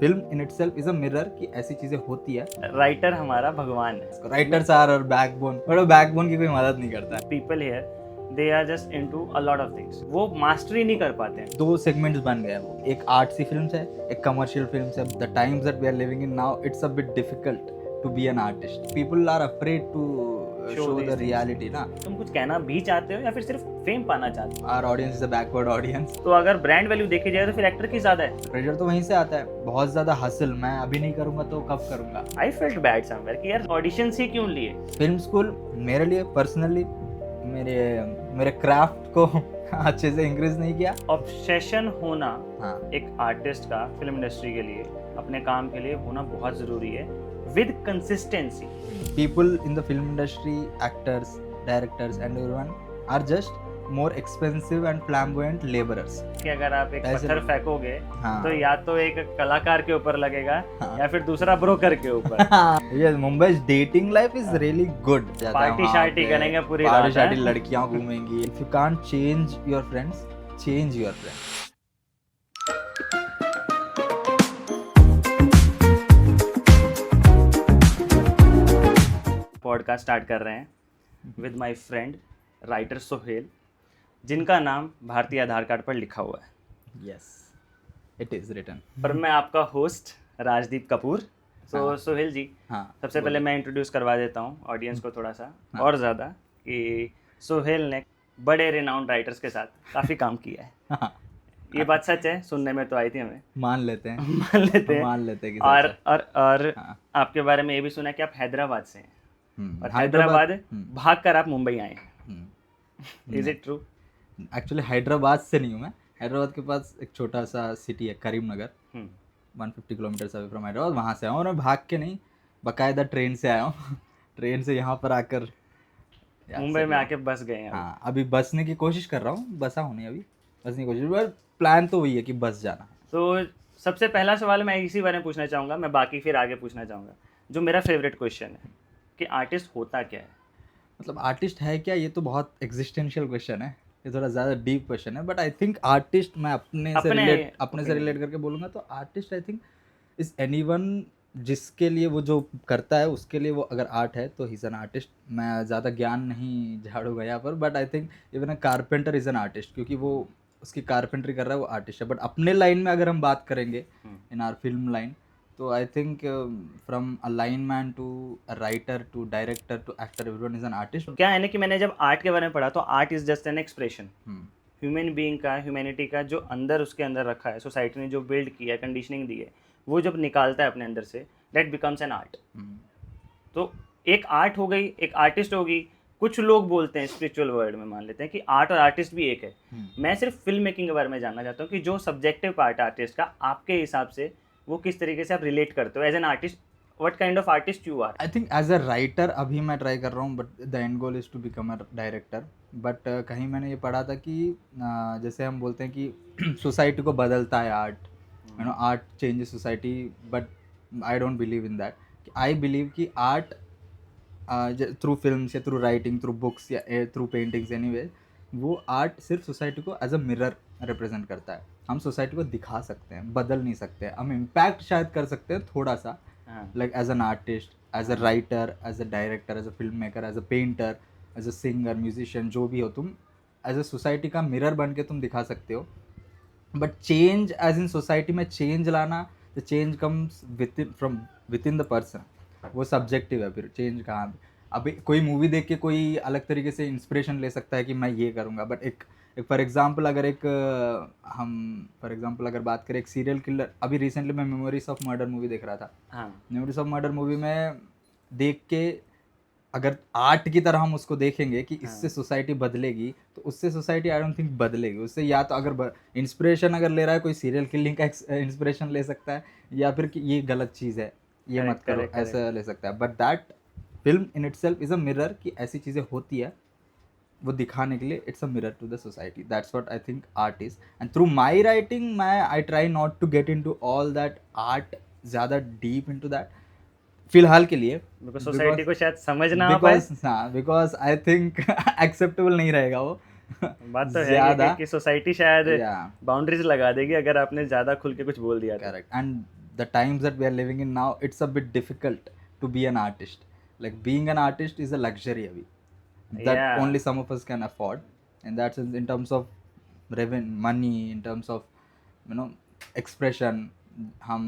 Film in itself is a mirror कि ऐसी चीजें होती है। राइटर हमारा भगवान है। Writers are our backbone, but वो बैकबोन की कोई मदद नहीं करता है। People here they are just into a lot of things, वो मास्टरी नहीं कर पाते हैं। दो सेगमेंट्स बन गए हैं वो, एक आर्ट्सी फिल्म्स है, एक कमर्शियल फिल्म्स है। The times that we are living in now, it's a bit difficult to be an artist. People are afraid to Show show these the things. Reality ना। तुम कुछ कहना भी चाहते हो या फिर सिर्फ फेम पाना चाहते हो? Our audience is a backward audience. तो अगर ब्रांड वैल्यू देखी जाए तो फिर एक्टर की ज्यादा है। प्रेशर तो वहीं से आता है, बहुत ज्यादा हसल। मैं अभी नहीं करूंगा तो कब करूंगा। आई फेल्ट बैड समवेयर कि यार ऑडिशंस ही क्यों लिए। फिल्म स्कूल मेरे लिए पर्सनली मेरे मेरे क्राफ्ट को अच्छे से इंक्रीज नहीं किया। ऑब्सेशन होना हाँ, एक आर्टिस्ट का फिल्म इंडस्ट्री के लिए, अपने काम के लिए होना बहुत जरूरी है with consistency. people in the film industry, actors, directors and everyone are just more expensive and flamboyant laborers. कि अगर आप एक ऐसे पत्थर लोग- फेंकोगे हाँ। तो या तो एक कलाकार के ऊपर लगेगा हाँ। या फिर दूसरा ब्रोकर के ऊपर। yes, Mumbai's dating life is really good. Party shorty करेंगे पूरी पार्टी रात, शार्टी हैं? लड़कियां घूमेंगी। If you can't change your friends, change your friends. Podcast start कर रहे हैं with my friend writer Sohail, जिनका नाम भारतीय आधार कार्ड पर लिखा हुआ है। Yes, it is written. पर मैं आपका होस्ट राजदीप कपूर। तो हाँ। सोहेल जी, हाँ, सबसे पहले मैं इंट्रोड्यूस करवा देता हूँ ऑडियंस को थोड़ा सा और ज़्यादा, कि सोहेल ने बड़े रिनाउंड राइटर्स के साथ काफ़ी काम किया है। हाँ, ये बात सच है, सुनने में तो आई थी हमें। मान लेते हैं। मान लेते हैं। मान लेते हैं कि और सच है। और हाँ। आपके बारे में ये भी सुना है कि आप हैदराबाद से हैं और हैदराबाद हैदराबाद भाग कर आप मुंबई आए हैं। Is it true? Actually Hyderabad से नहीं हूँ मैं। हैदराबाद के पास एक छोटा सा सिटी है Karimnagar, 150 kilometre away from Hyderabad. वहाँ से आया हूँ और मैं भाग के नहीं, बाकायदा ट्रेन से आया हूँ। ट्रेन से यहाँ पर आकर मुंबई में आके बस गए हैं। हाँ, अभी बसने की कोशिश कर रहा हूँ। बसा हूँ नहीं अभी, बसने की कोशिश, पर प्लान तो वही है कि बस जाना है। तो सबसे पहला सवाल मैं इसी बारे में पूछना चाहूँगा, मैं बाकी फिर आगे पूछना चाहूँगा। जो मेरा फेवरेट क्वेश्चन है कि आर्टिस्ट होता क्या है? मतलब आर्टिस्ट है क्या, ये तो बहुत एग्जिस्टेंशियल क्वेश्चन है, ये थोड़ा ज़्यादा डीप क्वेश्चन है। बट आई थिंक आर्टिस्ट, मैं अपने से रिलेट करके बोलूँगा तो artist I think is anyone जिसके लिए वो जो करता है उसके लिए वो अगर आर्ट है तो ही इज़ एन आर्टिस्ट। मैं ज़्यादा ज्ञान नहीं झाड़ूंगा यहाँ पर, but I think even a carpenter is an artist, क्योंकि वो उसकी कारपेंट्री कर रहा है, वो आर्टिस्ट है। बट अपने लाइन में अगर हम बात करेंगे इन आर फिल्म लाइन, तो I think from a line man to a writer to director to actor, everyone is an artist. क्या है ना कि मैंने जब आर्ट के बारे में पढ़ा तो art is just an expression human being का, ह्यूमैनिटी का, जो अंदर उसके अंदर रखा है, सोसाइटी ने जो बिल्ड किया है, कंडीशनिंग दी है, वो जब निकालता है अपने अंदर से, दैट बिकम्स एन आर्ट। तो एक आर्ट हो गई, एक आर्टिस्ट होगी। कुछ लोग बोलते हैं स्पिरिचुअल वर्ल्ड में, मान लेते हैं कि आर्ट और आर्टिस्ट भी एक है। मैं सिर्फ फिल्म मेकिंग के बारे में जानना चाहता हूँ कि जो सब्जेक्टिव पार्ट आर्टिस्ट का, आपके हिसाब से वो किस तरीके से आप रिलेट करते हो as an artist, what kind of artist you are? I think as a writer अभी मैं ट्राई कर रहा हूँ, but the end goal is to become a director. But कहीं मैंने ये पढ़ा था कि जैसे हम बोलते हैं कि सोसाइटी को बदलता है art, you know, art changes society, but I don't believe in that. I believe कि आर्ट थ्रू फिल्म्स या थ्रू राइटिंग, थ्रू बुक्स या थ्रू पेंटिंग्स, एनीवे, वो आर्ट सिर्फ सोसाइटी को एज अ मिरर रिप्रेजेंट करता है। हम सोसाइटी को दिखा सकते हैं, बदल नहीं सकते। हम इम्पैक्ट शायद कर सकते हैं थोड़ा सा, like as an artist, as a writer, as a director, as a filmmaker, as a painter, as a singer, musician, जो भी हो तुम, as a society का मिरर बन के तुम दिखा सकते हो। But change as in society में चेंज लाना, the change comes with in the person. वो सब्जेक्टिव है, फिर चेंज कहाँ पे। अभी कोई मूवी देख के कोई अलग तरीके से इंस्पिरेशन ले सकता है कि मैं ये करूँगा, बट एक फॉर एग्जांपल अगर अगर बात करें एक सीरियल किलर, अभी रिसेंटली मैं मेमोरीज ऑफ मर्डर मूवी देख रहा था। मेमोरीज ऑफ मर्डर मूवी में देख के अगर आर्ट की तरह हम उसको देखेंगे कि इससे सोसाइटी बदलेगी, तो उससे सोसाइटी आई डोंट थिंक बदलेगी। उससे या तो अगर इंस्पिरेशन अगर ले रहा है कोई सीरियल किलिंग का इंस्पिरेशन ले सकता है, या फिर कि ये गलत चीज़ है, ये मत करो, ऐसा ले सकता है। But that film in itself is a mirror कि ऐसी चीज़ें होती है, वो दिखाने के लिए it's a mirror to the society. That's what I think art is. And through my writing मैं I try not to get into all that art, ज़्यादा डीप इनटू दैट फिलहाल के लिए, सोसाइटी को शायद समझ ना आ पाए। बिकॉज आई थिंक एक्सेप्टेबल नहीं रहेगा वो। बात तो है कि सोसाइटी शायद बाउंड्रीज लगा देगी अगर आपने ज़्यादा खुल के कुछ बोल दिया। Correct. And the times that we are living in now, it's a bit difficult to be an artist. Like being an artist is a luxury abhi, that Yeah. only some of us can afford, and that's in terms of revenue, money, in terms of you know expression. हम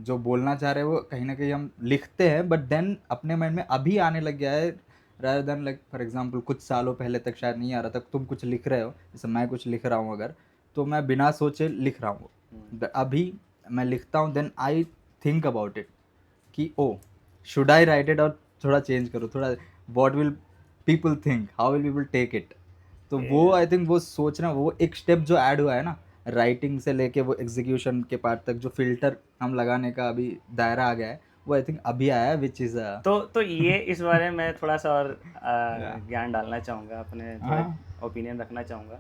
जो बोलना चाह रहे हैं वो कहीं ना कहीं हम लिखते हैं, बट देन अपने माइंड में अभी आने लग गया है, rather than like for example कुछ सालों पहले तक शायद नहीं आ रहा था। तुम कुछ लिख रहे हो, जैसे मैं कुछ लिख रहा हूँ अगर, तो मैं बिना सोचे लिख रहा हूँ। अभी मैं लिखता हूँ, then I think about it कि oh should I write it, और थोड़ा चेंज करो, थोड़ा what will people think, how will people take it. तो वो आई थिंक वो सोचना, वो एक स्टेप जो ऐड हुआ है ना, राइटिंग से लेके वो एग्जीक्यूशन के पार्ट तक, जो फिल्टर हम लगाने का अभी दायरा आ गया है, वो आई थिंक अभी आया है, विच इज़ तो ये इस बारे में थोड़ा सा और ज्ञान डालना चाहूँगा, अपने थोड़ा ओपिनियन रखना चाहूँगा।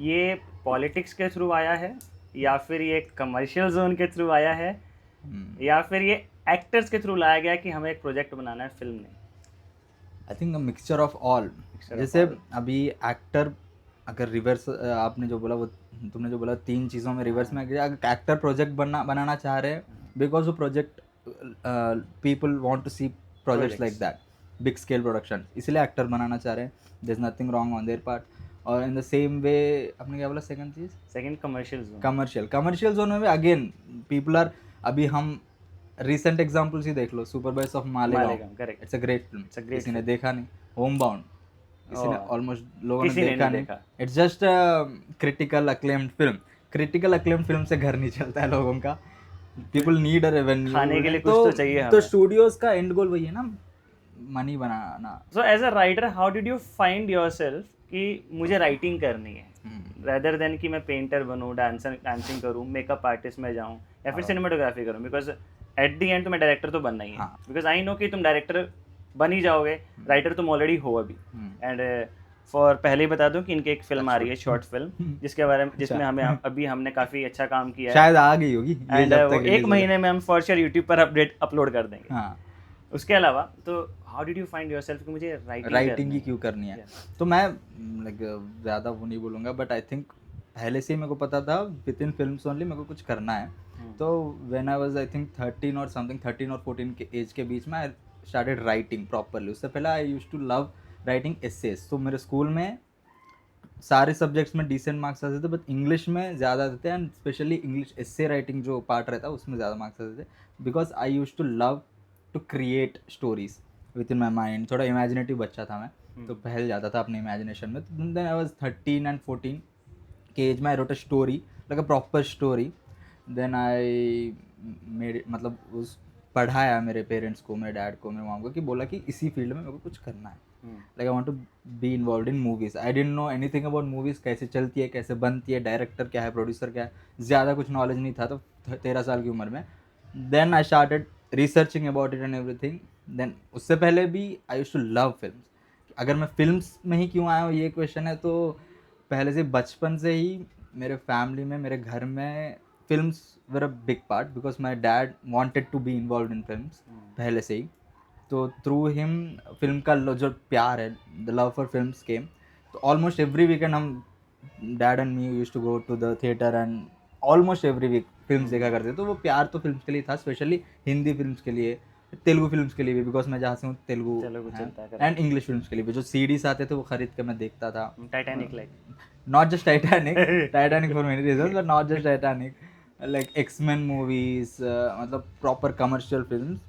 ये पॉलिटिक्स के थ्रू आया है, या फिर ये कमर्शियल जोन के थ्रू आया है, या फिर ये एक्टर्स के थ्रू लाया गया कि हमें एक प्रोजेक्ट बनाना है फिल्म में? I think mixture of all. जैसे अभी एक्टर, अगर रिवर्स आपने जो बोला, वो तुमने जो बोला 3 चीज़ों में रिवर्स में, अगर एक्टर प्रोजेक्ट बनाना चाह रहे हैं, बिकॉज वो project people want to see projects like that, big scale production, इसलिए एक्टर बनाना चाह रहे हैं, there is nothing wrong on their part. और इन द सेम वे आपने क्या बोला सेकंड चीज़? Second commercial zone. Commercial zone में अगेन पीपल आर, अभी हम रिसेंट एग्जांपल्स ही देख लो, superboys of Malegaon, correct, it's a great film, It's a great किसी ने देखा नहीं। होम बाउंड किसी ने, Oh. ऑलमोस्ट लोगों ने किसी ने देखा नहीं नहीं। देखा। It's just critical acclaimed film. Critical acclaimed film से घर नहीं चलता है लोगों का, पीपल नीड अ रेवेन्यू, खाने के लिए कुछ तो चाहिए तो हमें। स्टूडियोज का एंड गोल वही है ना, मनी बनाना। So as a writer, how did you find yourself कि मुझे राइटिंग करनी है, रेदर देन कि मैं पेंटर बनूँ, डांसिंग करूँ, मेकअप आर्टिस्ट में जाऊँ, या फिर सिनेमाटोग्राफी करूँ? बिकॉज एट द एंड तुम्हें डायरेक्टर तो बनना ही है, बिकॉज आई नो कि तुम डायरेक्टर बन ही जाओगे, राइटर तुम ऑलरेडी हो अभी। एंड फॉर पहले ही बता दूं कि इनकी एक फिल्म आ रही है, शॉर्ट फिल्म, जिसके बारे में, जिसमें हमें अभी हमने काफ़ी अच्छा काम किया है, शायद आ गई होगी एंड वो 1 महीने में हम फॉर श्योर यूट्यूब पर अपलोड कर देंगे। हाँ। उसके अलावा तो how did you find yourself कि मुझे राइटिंग ही क्यों करनी है? तो मैं लाइक ज़्यादा वो नहीं बोलूँगा, बट आई थिंक पहले से ही मेरे को पता था विद इन फिल्म्स ओनली मेरे को कुछ करना है। तो when I was I think 13 और समथिंग, 13 और 14 के एज के बीच में आई स्टार्टेड राइटिंग प्रॉपरली। उससे पहले I used to love writing essays. तो मेरे स्कूल में सारे सब्जेक्ट्स में डिसेंट मार्क्स आते थे, बट इंग्लिश में ज़्यादा आते थे, and specially English essay writing जो पार्ट रहता है उसमें ज़्यादा मार्क्स आते थे, because I used to love to create stories with in my mind. थोड़ा इमेजिनेटिव बच्चा था मैं, तो बहल जाता था अपने इमेजिनेशन में। तो देन आई वाज 13 एंड 14 के एज में I wrote a story, like a proper story. Then I मेरे मतलब उस पढ़ाया मेरे पेरेंट्स को, मेरे डैड को, मेरे मॉम को, कि बोला कि इसी फील्ड में मेरे को कुछ करना है, like I want to be involve in movies. I didn't know anything about movies, कैसे चलती है, कैसे बनती है, डायरेक्टर क्या है, प्रोड्यूसर क्या है, ज़्यादा कुछ नॉलेज नहीं था। तो 13 साल की उम्र में then I started researching about it and everything. Then उससे पहले भी I used to love films. अगर मैं फिल्म्स में ही क्यों आया हूँ ये क्वेश्चन है, तो पहले से बचपन से ही मेरे फैमिली में, मेरे घर में films were a big part, because my dad wanted to be involve in films पहले से ही। तो थ्रू हिम फिल्म का जो प्यार है, the love for films came. तो ऑलमोस्ट एवरी वीकेंड हम dad and me used to go to the theatre, and almost every week films देखा करते। तो वो प्यार तो फिल्म्स के लिए था, स्पेशली हिंदी फिल्म्स के लिए, तेलुगु फिल्म्स के लिए भी, बिकॉज मैं जहाँ से हूँ तेलुगु, एंड इंग्लिश फिल्म्स के लिए भी जो सीडीज आते थे वो खरीद के मैं देखता था। Titanic, like not just Titanic for many reasons, but not just Titanic, like X-Men movies, मतलब प्रॉपर कमर्शियल फिल्म्स।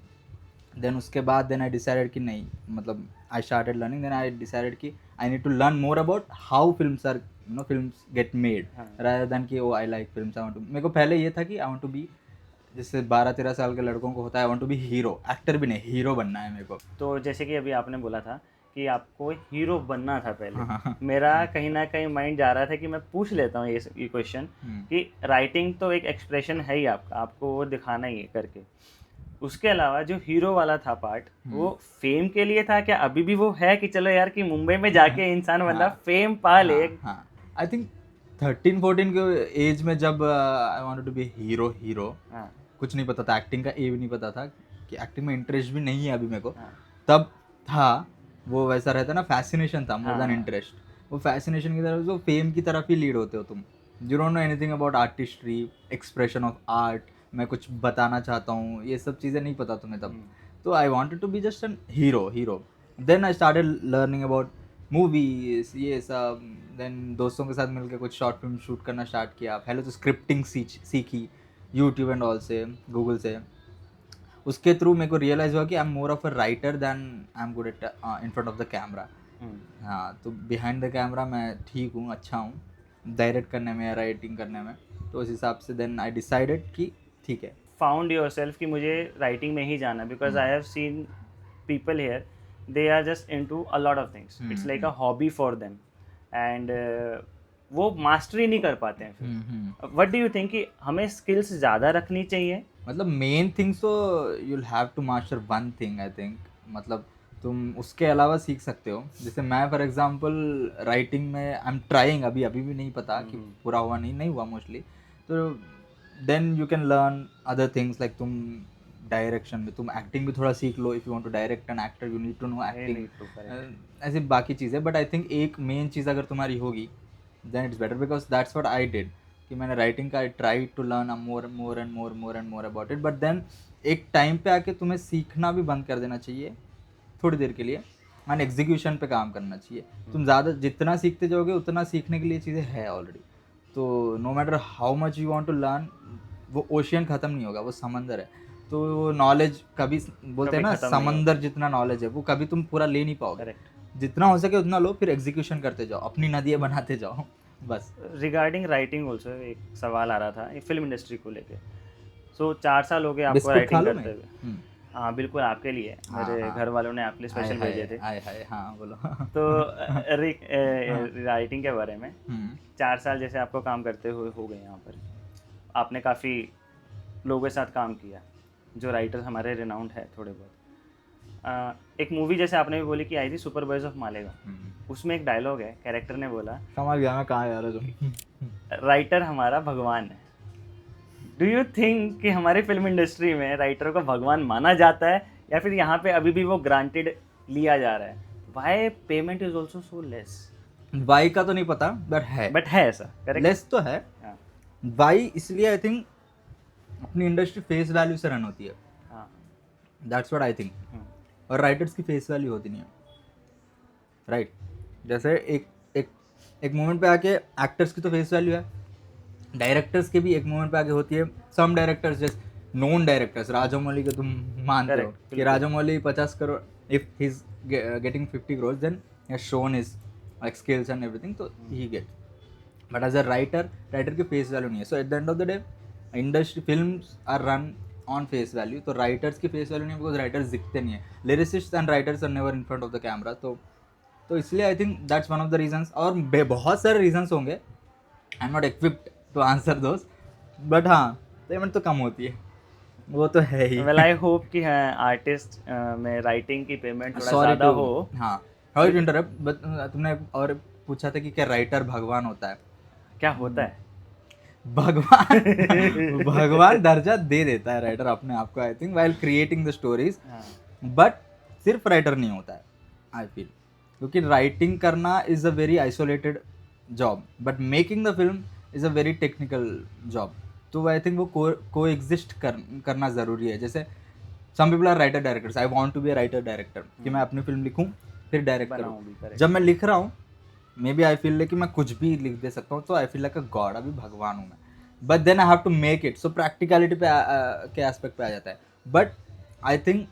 देन उसके बाद देन आई डिसाइडेड कि नहीं, मतलब I started learning, then I decided कि I need to learn more about how films are, you know, films get made, rather than कि oh I like films, I want to. मेरे को पहले ये था कि आई वांट टू बी, जैसे 12-13 साल के लड़कों को होता है, I want to be hero, actor भी नहीं, हीरो बनना है मेरे को। तो जैसे कि अभी आपने बोला था कि आपको हीरो बनना था पहले, मेरा कहीं ना कहीं माइंड जा रहा था कि मैं पूछ लेता हूँ ये क्वेश्चन कि राइटिंग तो एक एक्सप्रेशन है ही आपका, आपको वो दिखाना ही है करके, उसके अलावा जो हीरो वाला था पार्ट, वो फेम के लिए था क्या? अभी भी वो है कि चलो यार कि मुंबई में जाके इंसान बंदा फेम पा ले? आई थिंक 13-14 के एज में जब I wanted to be hero, कुछ नहीं पता था, एक्टिंग का ए भी नहीं पता था, कि एक्टिंग में इंटरेस्ट भी नहीं है अभी मेरे को, तब था वो वैसा रहता ना, फैसिनेशन था मोर देन इंटरेस्ट। वो फैसिनेशन की तरफ, जो फेम की तरफ ही लीड होते हो तुम, you don't know anything about artistry, expression of art, मैं कुछ बताना चाहता हूँ, ये सब चीज़ें नहीं पता तुम्हें तब। तो I wanted to be just an hero. Then I started learning about movies ये सब। देन दोस्तों के साथ मिलकर कुछ शॉर्ट फिल्म शूट करना स्टार्ट किया। पहले तो स्क्रिप्टिंग सीखी यूट्यूब एंड ऑल से, गूगल से। उसके थ्रू मेरे को रियलाइज हुआ कि I am more of a writer than I am good at in front of the camera. हाँ, तो बिहाइंड द कैमरा मैं ठीक हूँ, अच्छा हूँ डायरेक्ट करने में या राइटिंग करने में। तो उस हिसाब से देन आई डिसाइडेड कि ठीक है। फाउंड योरसेल्फ कि मुझे राइटिंग में ही जाना, because I have seen people here they are just into a lot of things, it's like a hobby for them and वो मास्टरी नहीं कर पाते हैं फिर। व्हाट डू यू थिंक कि हमें स्किल्स ज़्यादा रखनी चाहिए? मतलब मेन थिंग्स तो you'll have to master one thing I think. मतलब तुम उसके अलावा सीख सकते हो। जैसे मैं फॉर एग्जांपल राइटिंग में आई एम ट्राइंग, अभी भी नहीं पता कि पूरा हुआ नहीं हुआ मोस्टली। तो then you can learn other things like तुम डायरेक्शन में तुम एक्टिंग भी थोड़ा सीख लो। If you want to direct an actor you need to know acting, ऐसी बाकी चीज़ें। बट आई थिंक एक मेन चीज़ अगर तुम्हारी होगी then it's better, because that's what I did कि मैंने राइटिंग का I try to learn more and more about it. But then एक टाइम पे आके तुम्हें सीखना भी बंद कर देना चाहिए थोड़ी देर के लिए एंड एग्जीक्यूशन पे काम करना चाहिए। तुम ज़्यादा जितना सीखते जाओगे उतना सीखने के लिए चीज़ें है ऑलरेडी। तो no matter how much you want to learn, वो ओशियन ख़त्म नहीं होगा, वो समंदर है। तो वो नॉलेज कभी बोलते हैं ना समंदर जितना नॉलेज है वो कभी तुम पूरा ले नहीं पाओगे। जितना हो सके उतना लो, फिर एग्जीक्यूशन करते जाओ, अपनी नदियाँ बनाते जाओ बस। रिगार्डिंग राइटिंग ऑल्सो एक सवाल आ रहा था एक फिल्म इंडस्ट्री को लेके। सो 4 साल हो गए आपको राइटिंग करते हुए। हाँ बिल्कुल, आपके लिए मेरे घर वालों ने आपके लिए स्पेशल भेजे थे। हाँ बोलो। तो राइटिंग के बारे में 4 साल जैसे आपको काम करते हुए हो गए यहाँ पर, आपने काफ़ी लोगों के साथ काम किया जो राइटर्स हमारे रिनाउंड है थोड़े बहुत। एक मूवी जैसे आपने भी बोली कि आई थी सुपर बॉयज ऑफ मालेगांव, उसमें एक डायलॉग है, कैरेक्टर ने बोला, समझ गया मैं कहाँ जा रहा तुम। राइटर हमारा भगवान है। डू यू थिंक कि हमारी फिल्म इंडस्ट्री में राइटर को भगवान माना जाता है या फिर यहाँ पे अभी भी वो ग्रांटेड लिया जा रहा है? Why payment is also so less? Why का तो नहीं पता बट है ऐसा, लेस तो है। वाई इसलिए आई थिंक अपनी इंडस्ट्री फेस वैल्यू से रन होती है, दैट्स व्हाट आई थिंक। और राइटर्स की फेस वैल्यू होती नहीं है, राइट? जैसे एक मोमेंट पे आके एक्टर्स की तो फेस वैल्यू है, डायरेक्टर्स के भी एक मोमेंट पे आके होती है। सम डायरेक्टर्स जैसे नोन डायरेक्टर्स, राजामौली को तुम मानते हो कि Rajamouli 50 crore, if he is getting 50 crore then he has shown his like skills and everything, तो he get. But as a writer की फेस वैल्यू नहीं है। So at the end of the day industry films are run on face value. तो writers की face value नहीं है because writers दिखते नहीं है। Lyricists and writers are never in front of the camera. तो इसलिए I think that's one of the reasons. और बहुत सारे रीजंस होंगे, I am not equipped to answer those, but हाँ पेमेंट तो कम होती है, वो तो है ही। वेल आई होप कि हाँ आर्टिस्ट में राइटिंग की पेमेंट थोड़ा ज़्यादा हो। हाँ सॉरी टू इंटरप्ट, बट तुमने और पूछा था कि क्या राइटर भगवान होता है? क्या होता है? भगवान दर्जा दे देता है राइटर अपने आप को I think while creating the stories. But सिर्फ राइटर नहीं होता है आई फील, क्योंकि राइटिंग करना is a very isolated job but making the film is a very technical job. तो आई थिंक वो को एग्जिस्ट करना ज़रूरी है। जैसे some people are writer directors, I want to be a writer director कि मैं अपनी फिल्म लिखूं फिर डायरेक्ट करूं। जब मैं लिख रहा हूं मे बी आई फील कि मैं कुछ भी लिख दे सकता हूँ, तो I feel like a god, अभी भगवान हूँ मैं। But then I have to make it, so practicality पे के एस्पेक्ट पे आ जाता है। But I think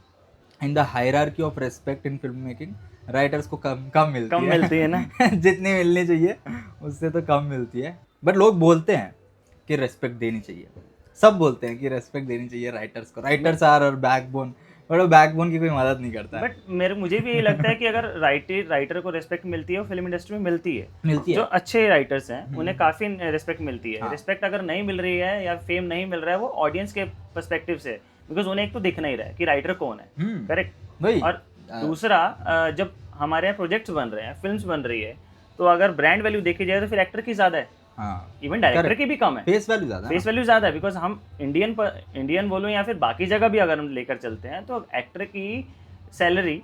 in the hierarchy of respect in film making writers को कम मिलती है ना जितनी मिलनी चाहिए उससे तो कम मिलती है। बट लोग बोलते हैं कि रेस्पेक्ट देनी चाहिए, सब बोलते हैं कि रेस्पेक्ट देनी चाहिए राइटर्स को, writers are our backbone, but वो बैकबोन की कोई मदद नहीं करता है। बट मुझे भी ये लगता है कि अगर राइटर को रेस्पेक्ट मिलती है वो फिल्म इंडस्ट्री में मिलती है। जो अच्छे राइटर्स हैं उन्हें काफ़ी रेस्पेक्ट मिलती है। रिस्पेक्ट अगर नहीं मिल रही है या फेम नहीं मिल रहा है वो ऑडियंस के पर्सपेक्टिव से, बिकॉज उन्हें एक तो दिख नहीं रहा है कि राइटर कौन है, करेक्ट। और दूसरा जब हमारे यहाँ प्रोजेक्ट्स बन रहे हैं, फिल्म्स बन रही है, तो अगर ब्रांड वैल्यू देखी जाए तो फिर एक्टर की ज़्यादा है, इवन डायरेक्टर की भी कम है। फेस वैल्यू ज़्यादा है बिकॉज हम इंडियन बोलो या फिर बाकी जगह भी अगर हम लेकर चलते हैं तो एक्टर की सैलरी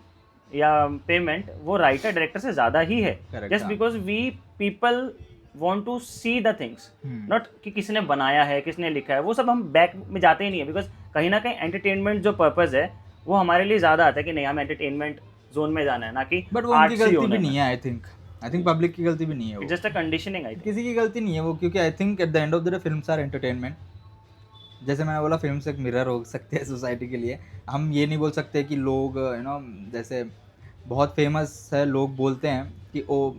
या पेमेंट वो राइटर डायरेक्टर से ज़्यादा ही है, just because we people want to see the things, not कि किसने बनाया है, किसने लिखा है, वो सब हम बैक में जाते ही नहीं है, बिकॉज कहीं ना कहीं एंटरटेनमेंट जो पर्पस है वो हमारे लिए ज़्यादा आता है कि नहीं हम एंटरटेनमेंट जोन में जाना है, ना कि बट वो उनकी आर्ट्सी गलती होने भी में। नहीं है, आई थिंक पब्लिक की गलती भी नहीं है वो, it's just a conditioning I think. किसी की गलती नहीं है वो, क्योंकि I think at the end of the day films are entertainment. जैसे मैंने बोला फिल्म्स एक मिरर हो सकते हैं सोसाइटी के लिए। हम ये नहीं बोल सकते कि लोग जैसे बहुत फेमस है, लोग बोलते हैं कि O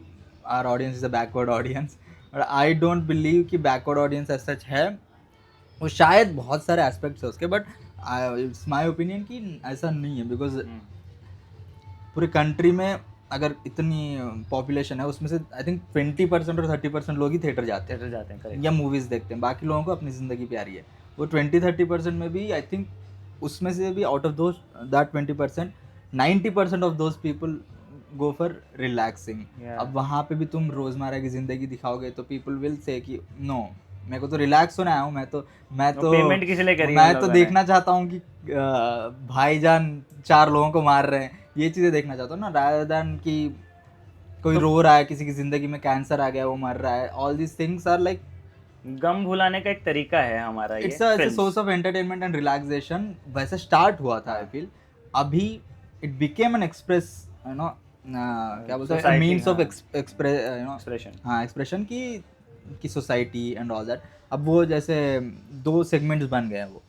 R audience is a backward audience, but I don't believe कि बैकवर्ड ऑडियंस एज सच है। वो शायद बहुत सारे एस्पेक्ट्स है उसके, बट इट्स माय ओपिनियन कि ऐसा नहीं है, बिकॉज पूरे कंट्री में अगर इतनी पॉपुलेशन है उसमें से आई थिंक 20% और 30% लोग ही थिएटर जाते हैं थिएटर जाते हैं, करेक्ट। या मूवीज़ देखते हैं, बाकी लोगों को अपनी ज़िंदगी प्यारी है। वो 20-30% में भी आई थिंक उसमें से भी out of those that 20% 90% of those people go for relaxing. अब वहाँ पे भी तुम रोज़मर्रा की ज़िंदगी दिखाओगे तो पीपल विल से कि नो, मेरे को तो रिलैक्स होना आया हूँ, पेमेंट किस लिए करी है उन मैं तो लोगों ने? देखना चाहता हूँ कि भाईजान 4 लोगों को मार रहे हैं, ये चीज़ें देखना चाहता हूँ ना, रादर देन कि कोई तो रो रहा है, किसी की ज़िंदगी में कैंसर आ गया वो मर रहा है। All these things are like गम भुलाने का एक तरीका है हमारा ये it's a films. Source of entertainment and relaxation. वैसे स्टार्ट हुआ था आई फील, अभी इट बिकेम एन एक्सप्रेस क्या बोलते हैं, Society, मीन्स ऑफ हाँ। Expression, expression. हाँ एक्सप्रेशन की सोसाइटी एंड ऑल दैट। अब वो जैसे 2 सेगमेंट्स बन गए हैं वो,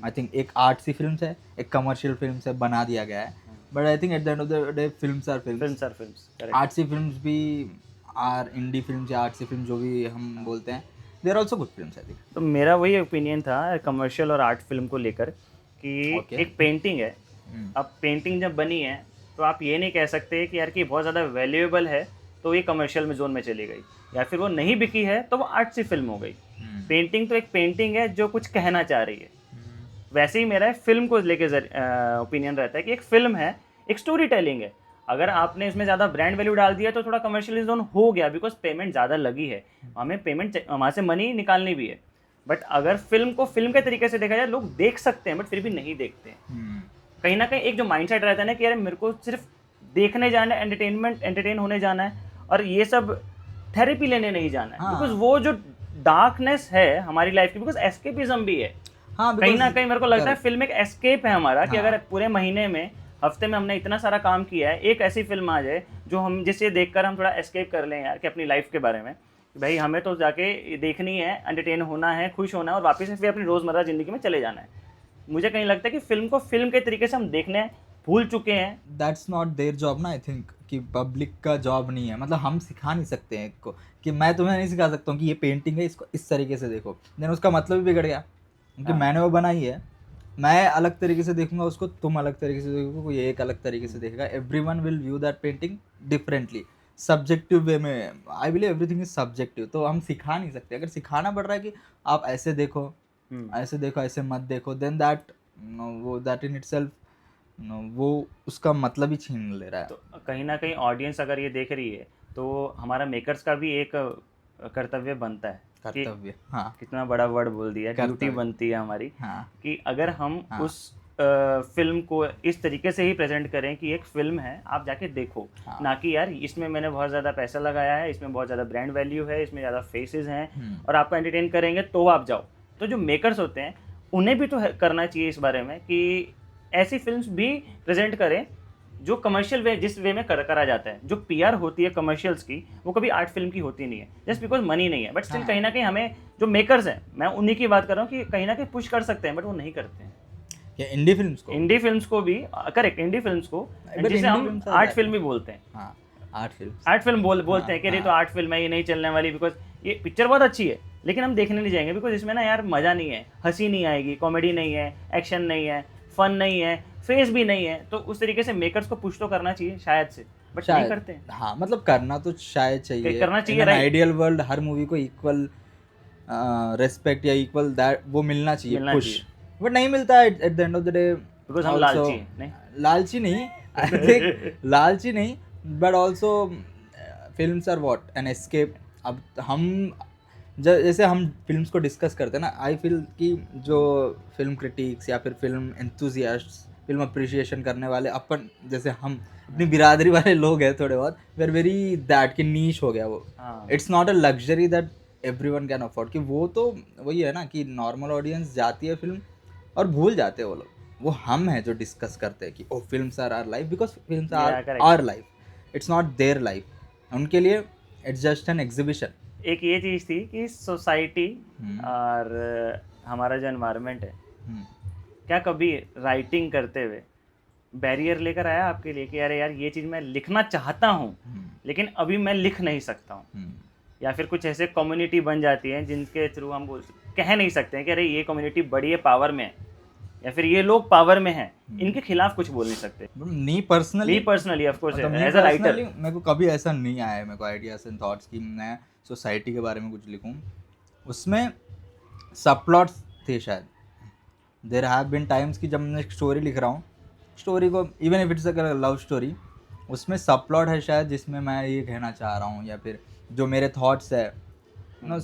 आई थिंक एक आर्ट्सी फिल्म्स है, एक कमर्शियल फिल्म्स है, बना दिया गया है। But I think at the end of the day films are films. Films are films, correct. Artsy films भी आर इंडी फिल्म्स या आर्ट्सी फिल्म जो भी हम बोलते हैं, they are also good films I think. तो मेरा वही ओपिनियन था कमर्शियल और आर्ट फिल्म को लेकर कि Okay. एक पेंटिंग है, अब पेंटिंग जब बनी है तो आप ये नहीं कह सकते कि यार कि बहुत ज़्यादा वैल्यूएबल है तो ये कमर्शियल में जोन में चली गई, या फिर वो नहीं बिकी है तो वो आर्ट्सी फिल्म हो गई। पेंटिंग तो एक पेंटिंग है जो कुछ कहना चाह रही है। वैसे ही मेरा फिल्म को लेके ओपिनियन रहता है कि एक फिल्म है, एक स्टोरी टेलिंग है। अगर आपने इसमें ज़्यादा ब्रांड वैल्यू डाल दिया तो थोड़ा कमर्शियल जोन हो गया, बिकॉज पेमेंट ज़्यादा लगी है, हमें पेमेंट वहाँ से मनी निकालनी भी है। बट अगर फिल्म को फिल्म के तरीके से देखा जाए, लोग देख सकते हैं बट फिर भी नहीं देखते हैं। कहीं ना कहीं एक जो माइंडसेट रहता है ना कि यार मेरे को सिर्फ देखने जाना है, एंटरटेन होने जाना है, और ये सब थेरेपी लेने नहीं जाना है। हाँ। बिकॉज वो जो डार्कनेस है हमारी लाइफ की, बिकॉज एस्केपिज्म भी है। हाँ, कहीं ना because- कहीं मेरे को लगता है correct. फिल्म एक एस्केप है हमारा, कि हाँ. अगर पूरे महीने में, हफ्ते में हमने इतना सारा काम किया है, एक ऐसी फिल्म आ जाए जो हम जिसे देखकर हम थोड़ा एस्केप कर लें यार, कि अपनी लाइफ के बारे में, कि भाई हमें तो जाके देखनी है, एंटरटेन होना है, खुश होना है, और वापस से फिर अपनी रोज़मर्रा ज़िंदगी में चले जाना है। मुझे कहीं लगता है कि फिल्म को फिल्म के तरीके से हम देखने भूल चुके हैं। दैट्स नॉट देयर जॉब ना, आई थिंक कि पब्लिक का जॉब नहीं है। मतलब हम सिखा नहीं सकते हैं को कि मैं तुम्हें नहीं सिखा सकता हूँ कि ये पेंटिंग है, इसको इस तरीके से देखो, देन उसका मतलब भी बिगड़ गया, क्योंकि हाँ। मैंने वो बनाई है, मैं अलग तरीके से देखूंगा उसको, तुम अलग तरीके से देखोगे, कोई एक अलग तरीके से देखेगा। Everyone will view that painting differently, subjective way में। I believe everything is subjective, तो हम सिखा नहीं सकते। अगर सिखाना पड़ रहा है कि आप ऐसे देखो, ऐसे देखो, ऐसे मत देखो, देन दैट वो दैट इन इटसेल्फ वो उसका मतलब ही छीन ले रहा है। तो कहीं ना कहीं ऑडियंस अगर ये देख रही है तो हमारा मेकर्स का भी एक कर्तव्य बनता है कि कर्तव्य, हाँ कितना बड़ा वर्ड बोल दिया, ड्यूटी कर्तव्य। बनती है हमारी, हाँ कि अगर हम हाँ। उस फिल्म को इस तरीके से ही प्रेजेंट करें कि एक फिल्म है, आप जाके देखो, हाँ। ना कि यार इसमें मैंने बहुत ज़्यादा पैसा लगाया है, इसमें बहुत ज़्यादा ब्रांड वैल्यू है, इसमें ज़्यादा फेसेस हैं और आपको एंटरटेन करेंगे तो आप जाओ। तो जो मेकर्स होते हैं उन्हें भी तो करना चाहिए इस बारे में कि ऐसी फिल्म्स भी प्रेजेंट करें जो कमर्शियल वे, जिस वे में करा जाता है। जो पीआर होती है कमर्शियल्स की, वो कभी आर्ट फिल्म की होती नहीं है, जस्ट बिकॉज मनी नहीं है। बट स्टिल हाँ। कहीं ना कहीं हमें जो मेकर्स हैं, मैं उन्हीं की बात कर रहा हूँ कि कहीं ना कहीं पुश कर सकते हैं, बट वो नहीं करते हैं। या इंडी फिल्म्स को, इंडी फिल्म्स को भी, करेक्ट, इंडी फिल्म्स को, But जिसे indie हम films are art that. Film भी बोलते हैं। हाँ आर्ट फिल्म, आर्ट फिल्म बोलते हैं कि अरे हाँ। तो आर्ट फिल्म है, ये नहीं चलने वाली, बिकॉज ये पिक्चर बहुत अच्छी है लेकिन हम देखने नहीं जाएंगे, बिकॉज इसमें ना यार मज़ा नहीं है, हंसी नहीं आएगी, कॉमेडी नहीं है, एक्शन नहीं है, फन नहीं है, फेस भी नहीं है। तो उस तरीके से मेकर्स को पुश तो करना चाहिए शायद से, बट नहीं करते हैं। हाँ मतलब करना तो शायद चाहिए, करना चाहिए, in an right? Ideal world her movie को इक्वल रेस्पेक्ट या इक्वल दैट वो मिलना चाहिए, मिलना पुश, चाहिए। बट नहीं मिलता है eight the end of the day, because हम लालची हैं, नहीं लालची नहीं, आई थिंक लालची नहीं, but also films are what an escape. अब हम जैसे हम फिल्म्स को डिस्कस करते हैं ना, आई फील कि जो फिल्म क्रिटिक्स या फिर फिल्म एंथुजियास्ट्स फिल्म अप्रिशिएशन करने वाले अपन जैसे हम अपनी बिरादरी वाले लोग हैं थोड़े बहुत, वी आर वेरी दैट कि नीश हो गया वो. हाँ it's not a luxury that everyone can afford, कि वो तो वही है ना कि नॉर्मल ऑडियंस जाती है फिल्म और भूल जाते हैं वो लोग. वो हम हैं जो डिस्कस करते हैं कि oh films are our life, because films are Yeah, correct. Our life, it's not their life. उनके लिए इट्स जस्ट एन एग्जीबिशन. एक ये चीज़ थी कि सोसाइटी और हमारा जो एनवायरनमेंट है, क्या कभी राइटिंग करते हुए बैरियर लेकर आया आपके लिए कि अरे यार ये चीज़ मैं लिखना चाहता हूँ लेकिन अभी मैं लिख नहीं सकता हूँ, या फिर कुछ ऐसे कम्युनिटी बन जाती है जिनके थ्रू हम कह नहीं सकते हैं कि अरे ये कम्युनिटी बड़ी है, पावर में है, या फिर ये लोग पावर में हैं, इनके खिलाफ कुछ बोल नहीं सकते. Me personally of course as a writer मेरे को कभी ऐसा नहीं आया है, मेरे को आइडियाज एंड थॉट्स कि मैं सोसाइटी के बारे में कुछ लिखूं. उसमें सब प्लॉट्स थे शायद. देयर हैव बीन टाइम्स कि जब मैं एक स्टोरी लिख रहा हूँ, स्टोरी को even if it's a love story, उसमें सब प्लॉट है शायद जिसमें मैं ये कहना चाह रहा हूँ, या फिर जो मेरे थॉट्स है ना,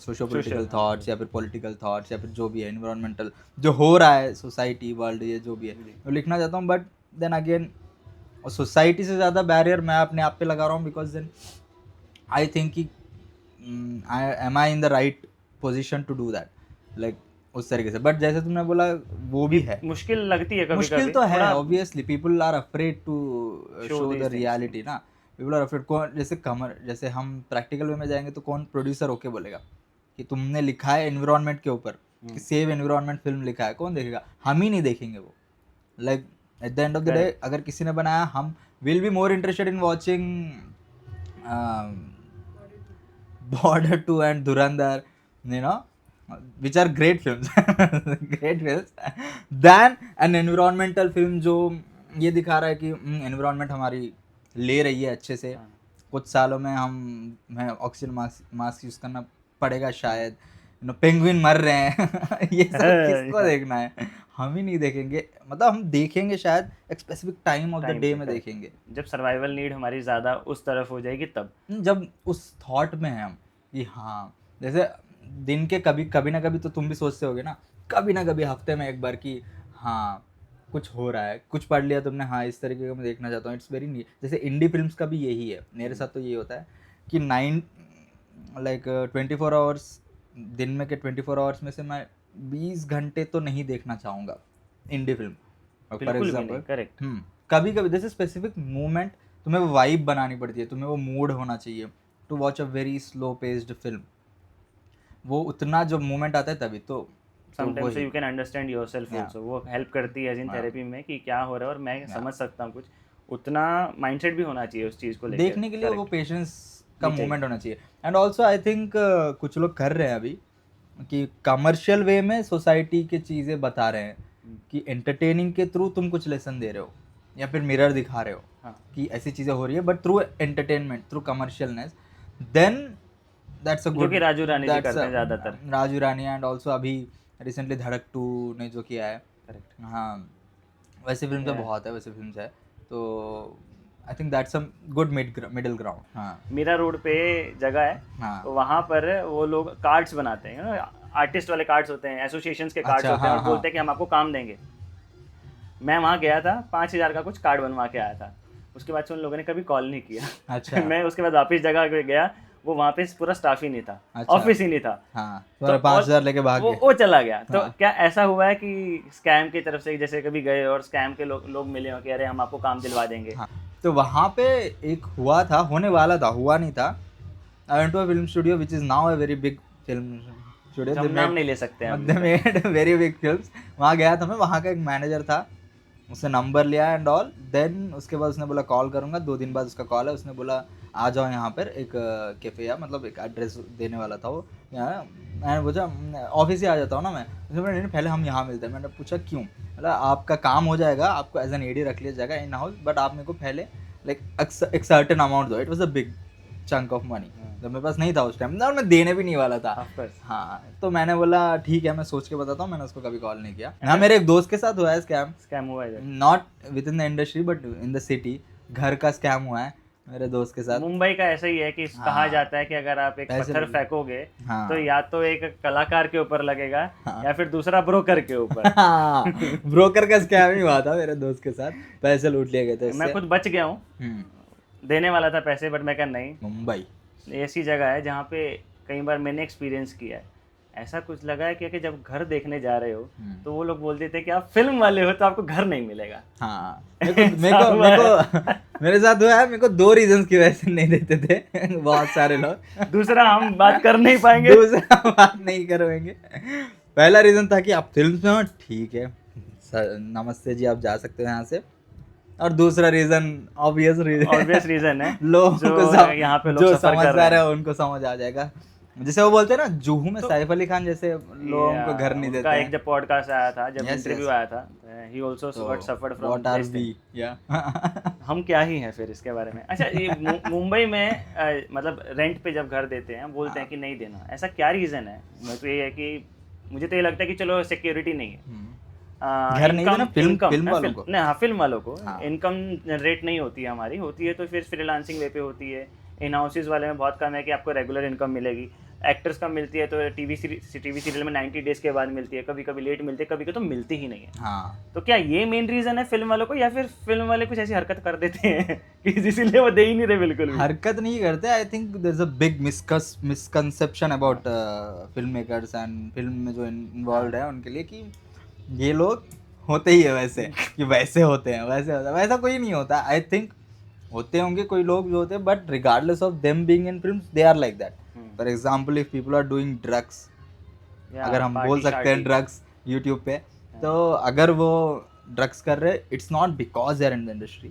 सोशो पॉलिटिकल थॉट्स या फिर पॉलिटिकल थॉट्स या फिर जो भी है इन्वायरमेंटल जो हो रहा है, सोसाइटी वर्ल्ड ये जो भी है वो लिखना चाहता हूँ. बट देन अगेन सोसाइटी से ज़्यादा बैरियर मैं अपने आप पे लगा रहा हूँ, बिकॉज देन आई थिंक कि am I in the right position to do that, like उस तरीके से. बट जैसे तुमने बोला वो भी है, मुश्किल लगती है कभी मुश्किल तो है obviously. People are afraid to show the reality ना. People are afraid. कौन जैसे हम प्रैक्टिकल वे में जाएंगे तो कौन प्रोड्यूसर होके बोलेगा कि तुमने लिखा है एनवायरनमेंट के ऊपर, कि सेव एनवायरनमेंट फिल्म लिखा है, कौन देखेगा? हम ही नहीं देखेंगे वो. Like eight the end of the day अगर किसी ने बनाया, हम will be more interested in watching Border 2 and Dhurandhar, you know, which are great films, great films, than an environmental film जो ये दिखा रहा है कि environment हमारी ले रही है अच्छे से, कुछ सालों में हमें ऑक्सीजन मास्क यूज़ करना पड़ेगा शायद, पेंगुइन मर रहे हैं ये सब किसको देखना है? हम ही नहीं देखेंगे. मतलब हम देखेंगे शायद एक specific time of the day में देखेंगे, जब सर्वाइवल नीड हमारी ज़्यादा उस तरफ हो जाएगी तब, जब उस थॉट में है हम कि हाँ, जैसे दिन के कभी ना कभी तो तुम भी सोचते होगे ना, कभी ना कभी हफ्ते में एक बार कि हाँ कुछ हो रहा है, कुछ पढ़ लिया तुमने, हाँ इस तरीके का मैं देखना चाहता हूँ. इट्स वेरी नी. जैसे इंडी फिल्म्स का भी यही है, मेरे साथ तो यही होता है कि 24 आवर्स दिन में के 24 आवर्स में से मैं 20 घंटे तो नहीं देखना चाहूँगा indie film. For example correct, कभी कभी जैसे स्पेसिफिक मोमेंट तुम्हें वो वाइब बनानी पड़ती है, तुम्हें वो मूड होना चाहिए to watch a very slow paced film. वो उतना जो मोमेंट आता है तभी तो sometimes you can understand yourself also. वो हेल्प करती है एज इन थेरेपी में कि क्या हो रहा है और मैं समझ सकता हूँ कुछ. उतना माइंडसेट भी होना चाहिए उस चीज़ को लेकर देखने के लिए. वो पेशेंस का मोमेंट होना चाहिए. एंड ऑल्सो आई थिंक कुछ लोग कर रहे हैं अभी कि कमर्शियल वे में सोसाइटी की चीज़ें बता रहे हैं कि एंटरटेनिंग के थ्रू तुम कुछ लेसन दे रहे हो या फिर मिरर दिखा रहे हो कि ऐसी चीज़ें हो रही है, but through entertainment, through commercialness. Then that's a good. जो कि राजू रानी जी करते हैं ज़्यादातर. राजू रानी एंड ऑल्सो अभी रिसेंटली धड़क 2 ने जो किया है. करेक्ट. हाँ वैसे फिल्म तो बहुत है, वैसे फिल्म है. तो I think that's a good middle ground. हाँ मीरा रोड पे जगह है, हाँ तो वहाँ पर वो लोग कार्ड्स बनाते हैं, यू नो, आर्टिस्ट वाले कार्ड्स होते हैं, एसोसिएशंस के कार्ड्स होते हैं, और बोलते हैं कि हम आपको काम देंगे. मैं वहाँ गया था, 5,000 का कुछ कार्ड बनवा के आया था. उसके बाद से उन लोगों ने कभी कॉल नहीं किया. अच्छा. मैं उसके बाद वापस जगह पे गया, वो वहाँ पे पूरा स्टाफ ही नहीं था, ऑफिस ही नहीं था. हाँ, तो 5,000 लेके भाग गए. वो चला गया. तो क्या ऐसा हुआ है कि स्कैम की तरफ से जैसे कभी गए और स्कैम के लोग मिले हो कि अरे हम आपको काम दिलवा देंगे? हाँ, तो वहाँ पे एक हुआ था, होने वाला था, हुआ नहीं था. I went to a film studio which is now a very big film studio. हम नाम नहीं ले सकते हैं. They made very big films. वहाँ गया था मैं, वहाँ का एक मैनेजर था, उसने नंबर लिया एंड ऑल. देन उसके बाद उसने बोला कॉल करूँगा. 2 दिन बाद उसका कॉल है. उसने बोला आ जाओ यहाँ पर, एक कैफ़े या मतलब एक एड्रेस देने वाला था वो यहाँ. मैंने पूछा ऑफिस ही आ जाता हूँ ना मैं. उसने बोला नहीं पहले हम यहाँ मिलते हैं. मैंने पूछा क्यों? बोला आपका काम हो जाएगा, आपको एज एन एडी रख लिया जाएगा इन हाउस, बट आप मेरे को पहले लाइक एक सर्टेन अमाउंट दो. It was a big chunk of money. तो मेरे पास नहीं था उस टाइम और मैं देने भी नहीं वाला था. हाँ, तो मैंने बोला ठीक है मैं सोच के बताता हूँ. मैंने उसको कभी कॉल नहीं किया. हाँ, मेरे एक दोस्त के साथ हुआ है स्कैम हुआ है, not with in the industry but in the city. घर का स्कैम हुआ है. मेरे दोस्त के साथ। मुंबई का ऐसा ही है कि कहा हाँ, जाता है कि अगर आप एक पैसे पत्थर लगे। फेंकोगे हाँ तो या तो एक कलाकार के ऊपर लगेगा हाँ या फिर दूसरा ब्रोकर के ऊपर। हाँ, ब्रोकर का स्कैम ही हुआ था मेरे दोस्त के साथ, पैसे लूट लिए गए थे मैं उससे। खुद बच गया हूँ, देने वाला था पैसे बट मैं कहा नहीं, मुंबई। ऐसी जगह है जहाँ पे कई बार मैंने एक्सपीरियंस किया है। ऐसा कुछ लगा है कि जब घर देखने जा रहे हो तो वो लोग बोलते थे कि आप फिल्म वाले हो तो आपको घर नहीं मिलेगा। हाँ, मेरे को मेरे ऐसा को हुआ मेरे है। को मेरे साथ हुआ है। मेरे को 2 रीजंस की वजह से नहीं देते थे बहुत सारे लोग। दूसरा हम बात कर नहीं पाएंगे। दूसरा बात नहीं करेंगे। पहला रीजन था कि आप फिल्म में हो, ठीक है सर, नमस्ते जी, आप जा सकते हो यहाँ से। और दूसरा रीजन ऑब्वियस ऑब्वियस रीजन है लोगों जो को यहाँ पे लोग जो सफर कर रहे समझदार हैं। है उनको समझ आ जाएगा। जैसे वो बोलते हैं ना, जुहू में तो सैफ अली खान जैसे लोगों को घर नहीं उनका देते एक जब पॉडकास्ट आया था, जब हैं। इंटरव्यू आया था, ही आल्सो तो got suffered from what are this we, thing. या हम क्या ही हैं फिर इसके बारे में। अच्छा, ये मुंबई में मतलब रेंट पे जब घर देते हैं बोलते हैं कि नहीं देना, ऐसा क्या रीज़न है? मैं तो ये है कि मुझे तो ये लगता है कि चलो सिक्योरिटी नहीं है, घर नहीं देना फिल्म फिल्म वालों को। नहीं, हाँ, फिल्म वालों को हाँ। इनकम जनरेट नहीं होती है हमारी, होती है तो फिर फ्रीलांसिंग वे पे होती है। इन हाउसेज वाले में बहुत कम है कि आपको रेगुलर इनकम मिलेगी। एक्टर्स का मिलती है तो टीवी सीरियल में 90 डेज के बाद मिलती है, कभी कभी लेट मिलती है, कभी कभी तो मिलती ही नहीं है। हाँ, तो क्या ये मेन रीजन है फिल्म वालों को, या फिर फिल्म वाले कुछ ऐसी हरकत कर देते हैं कि इसीलिए वो दे ही नहीं रहे बिल्कुल भी? हरकत नहीं करते। I think there is a big misconception about film makers and film में जो इन्वॉल्व है उनके लिए, कि ये लोग होते ही है वैसे, कि वैसे होते हैं, वैसे होता है। वैसा कोई नहीं होता। आई थिंक होते होंगे कोई लोग जो होते हैं, but regardless of them being in films they are like that. For example, if people are doing drugs, अगर हम बोल सकते हैं ड्रग्स यूट्यूब पे, तो अगर वो ड्रग्स कर रहे, it's not because they are in the industry,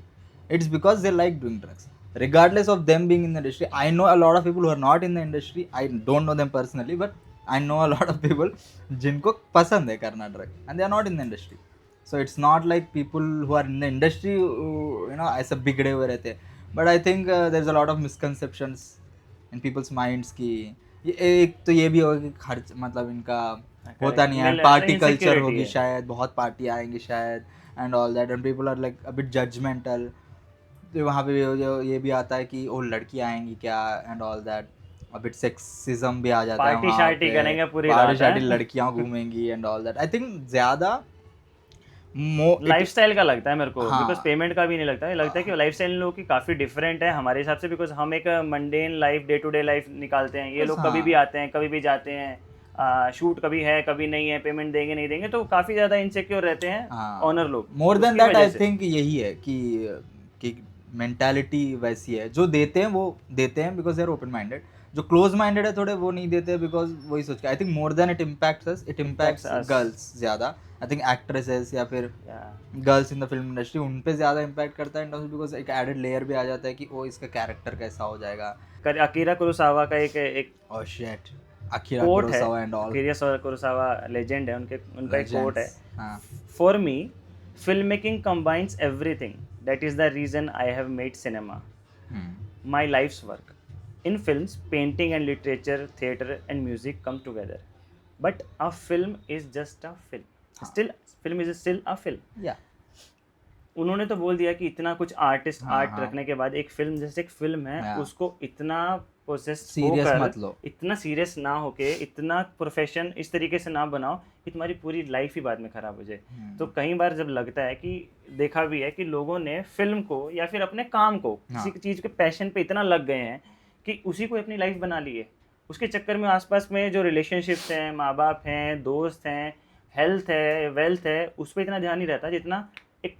it's because they like doing drugs, regardless of them being in the industry. I know a lot of people who are not in the industry. I don't know them personally, but I know a lot of people जिनको पसंद है करना drug, and they are not in the industry. So it's not like people who are in the industry ऐसा बिगड़े हुए रहते हैं. But I think there's a lot of misconceptions in people's minds कि ये एक तो ये भी होगा कि खर्च, मतलब इनका होता नहीं है, पार्टी कल्चर होगी शायद, बहुत पार्टी आएंगी शायद, and all that, and people are like a bit judgmental. तो वहाँ पे ये भी आता है कि ओ लड़की आएंगी क्या, and all that, a bit sexism भी आ जाता है। पार्टी शार्टी करेंगे पूरी पार्टी रात, शार्टी, लड़कियाँ घूमेंगी and all that. I think ज़्यादा लाइफस्टाइल का लगता है मेरे को, हाँ, बिकॉज पेमेंट का भी नहीं लगता है। लगता है कि लाइफस्टाइल लोगों की काफ़ी डिफरेंट है हमारे हिसाब से, बिकॉज हम एक mundane life, day to day life निकालते हैं। ये लोग कभी भी आते हैं, कभी भी जाते हैं, शूट कभी है कभी नहीं है, पेमेंट देंगे नहीं देंगे, तो काफ़ी ज़्यादा इनसिक्योर रहते हैं ऑनर लोग। More than that I think यही है कि मेंटालिटी वैसी है, जो देते हैं वो देते हैं because they are open minded, जो क्लोज माइंडेड है थोड़े वो नहीं देते बिकॉज वही सोच के। I think more than it impacts us, it impacts girls ज़्यादा। आई थिंक एक्ट्रेसेस या फिर girls in the film industry, उन पे ज़्यादा इम्पैक्ट करता है इन टर्म्स, बिकॉज एक एडेड लेयर भी आ जाता है कि ओ इसका कैरेक्टर कैसा हो जाएगा। अकीरा कुरोसावा का एक oh shit, Akira Kurosawa and all, Akira Kurosawa legend है, उनका एक कोट है, हाँ, for me film making combines everything, that is the reason I have made cinema, my life's work in films, painting and literature, theater and music come together, but a film is just a film. Still film is still a film. yeah. उन्होंने तो बोल दिया कि इतना कुछ artist art रखने के बाद एक फिल्म जैसे एक फिल्म है, उसको इतना प्रोसेस सीरियस मत लो, इतना सीरियस ना होके, इतना प्रोफेशन इस तरीके से ना बनाओ कि तुम्हारी पूरी लाइफ ही बाद में खराब हो जाए। तो कई बार जब लगता है कि देखा भी है कि लोगों ने फिल्म को या फिर अपने काम को, किसी चीज़ के पैशन पे इतना लग गए हैं कि उसी को अपनी लाइफ बना ली है। उसके चक्कर में आसपास में जो रिलेशनशिप्स हैं, माँ बाप हैं, दोस्त हैं, हेल्थ है, वेल्थ है, उस पर इतना ध्यान नहीं रहता जितना एक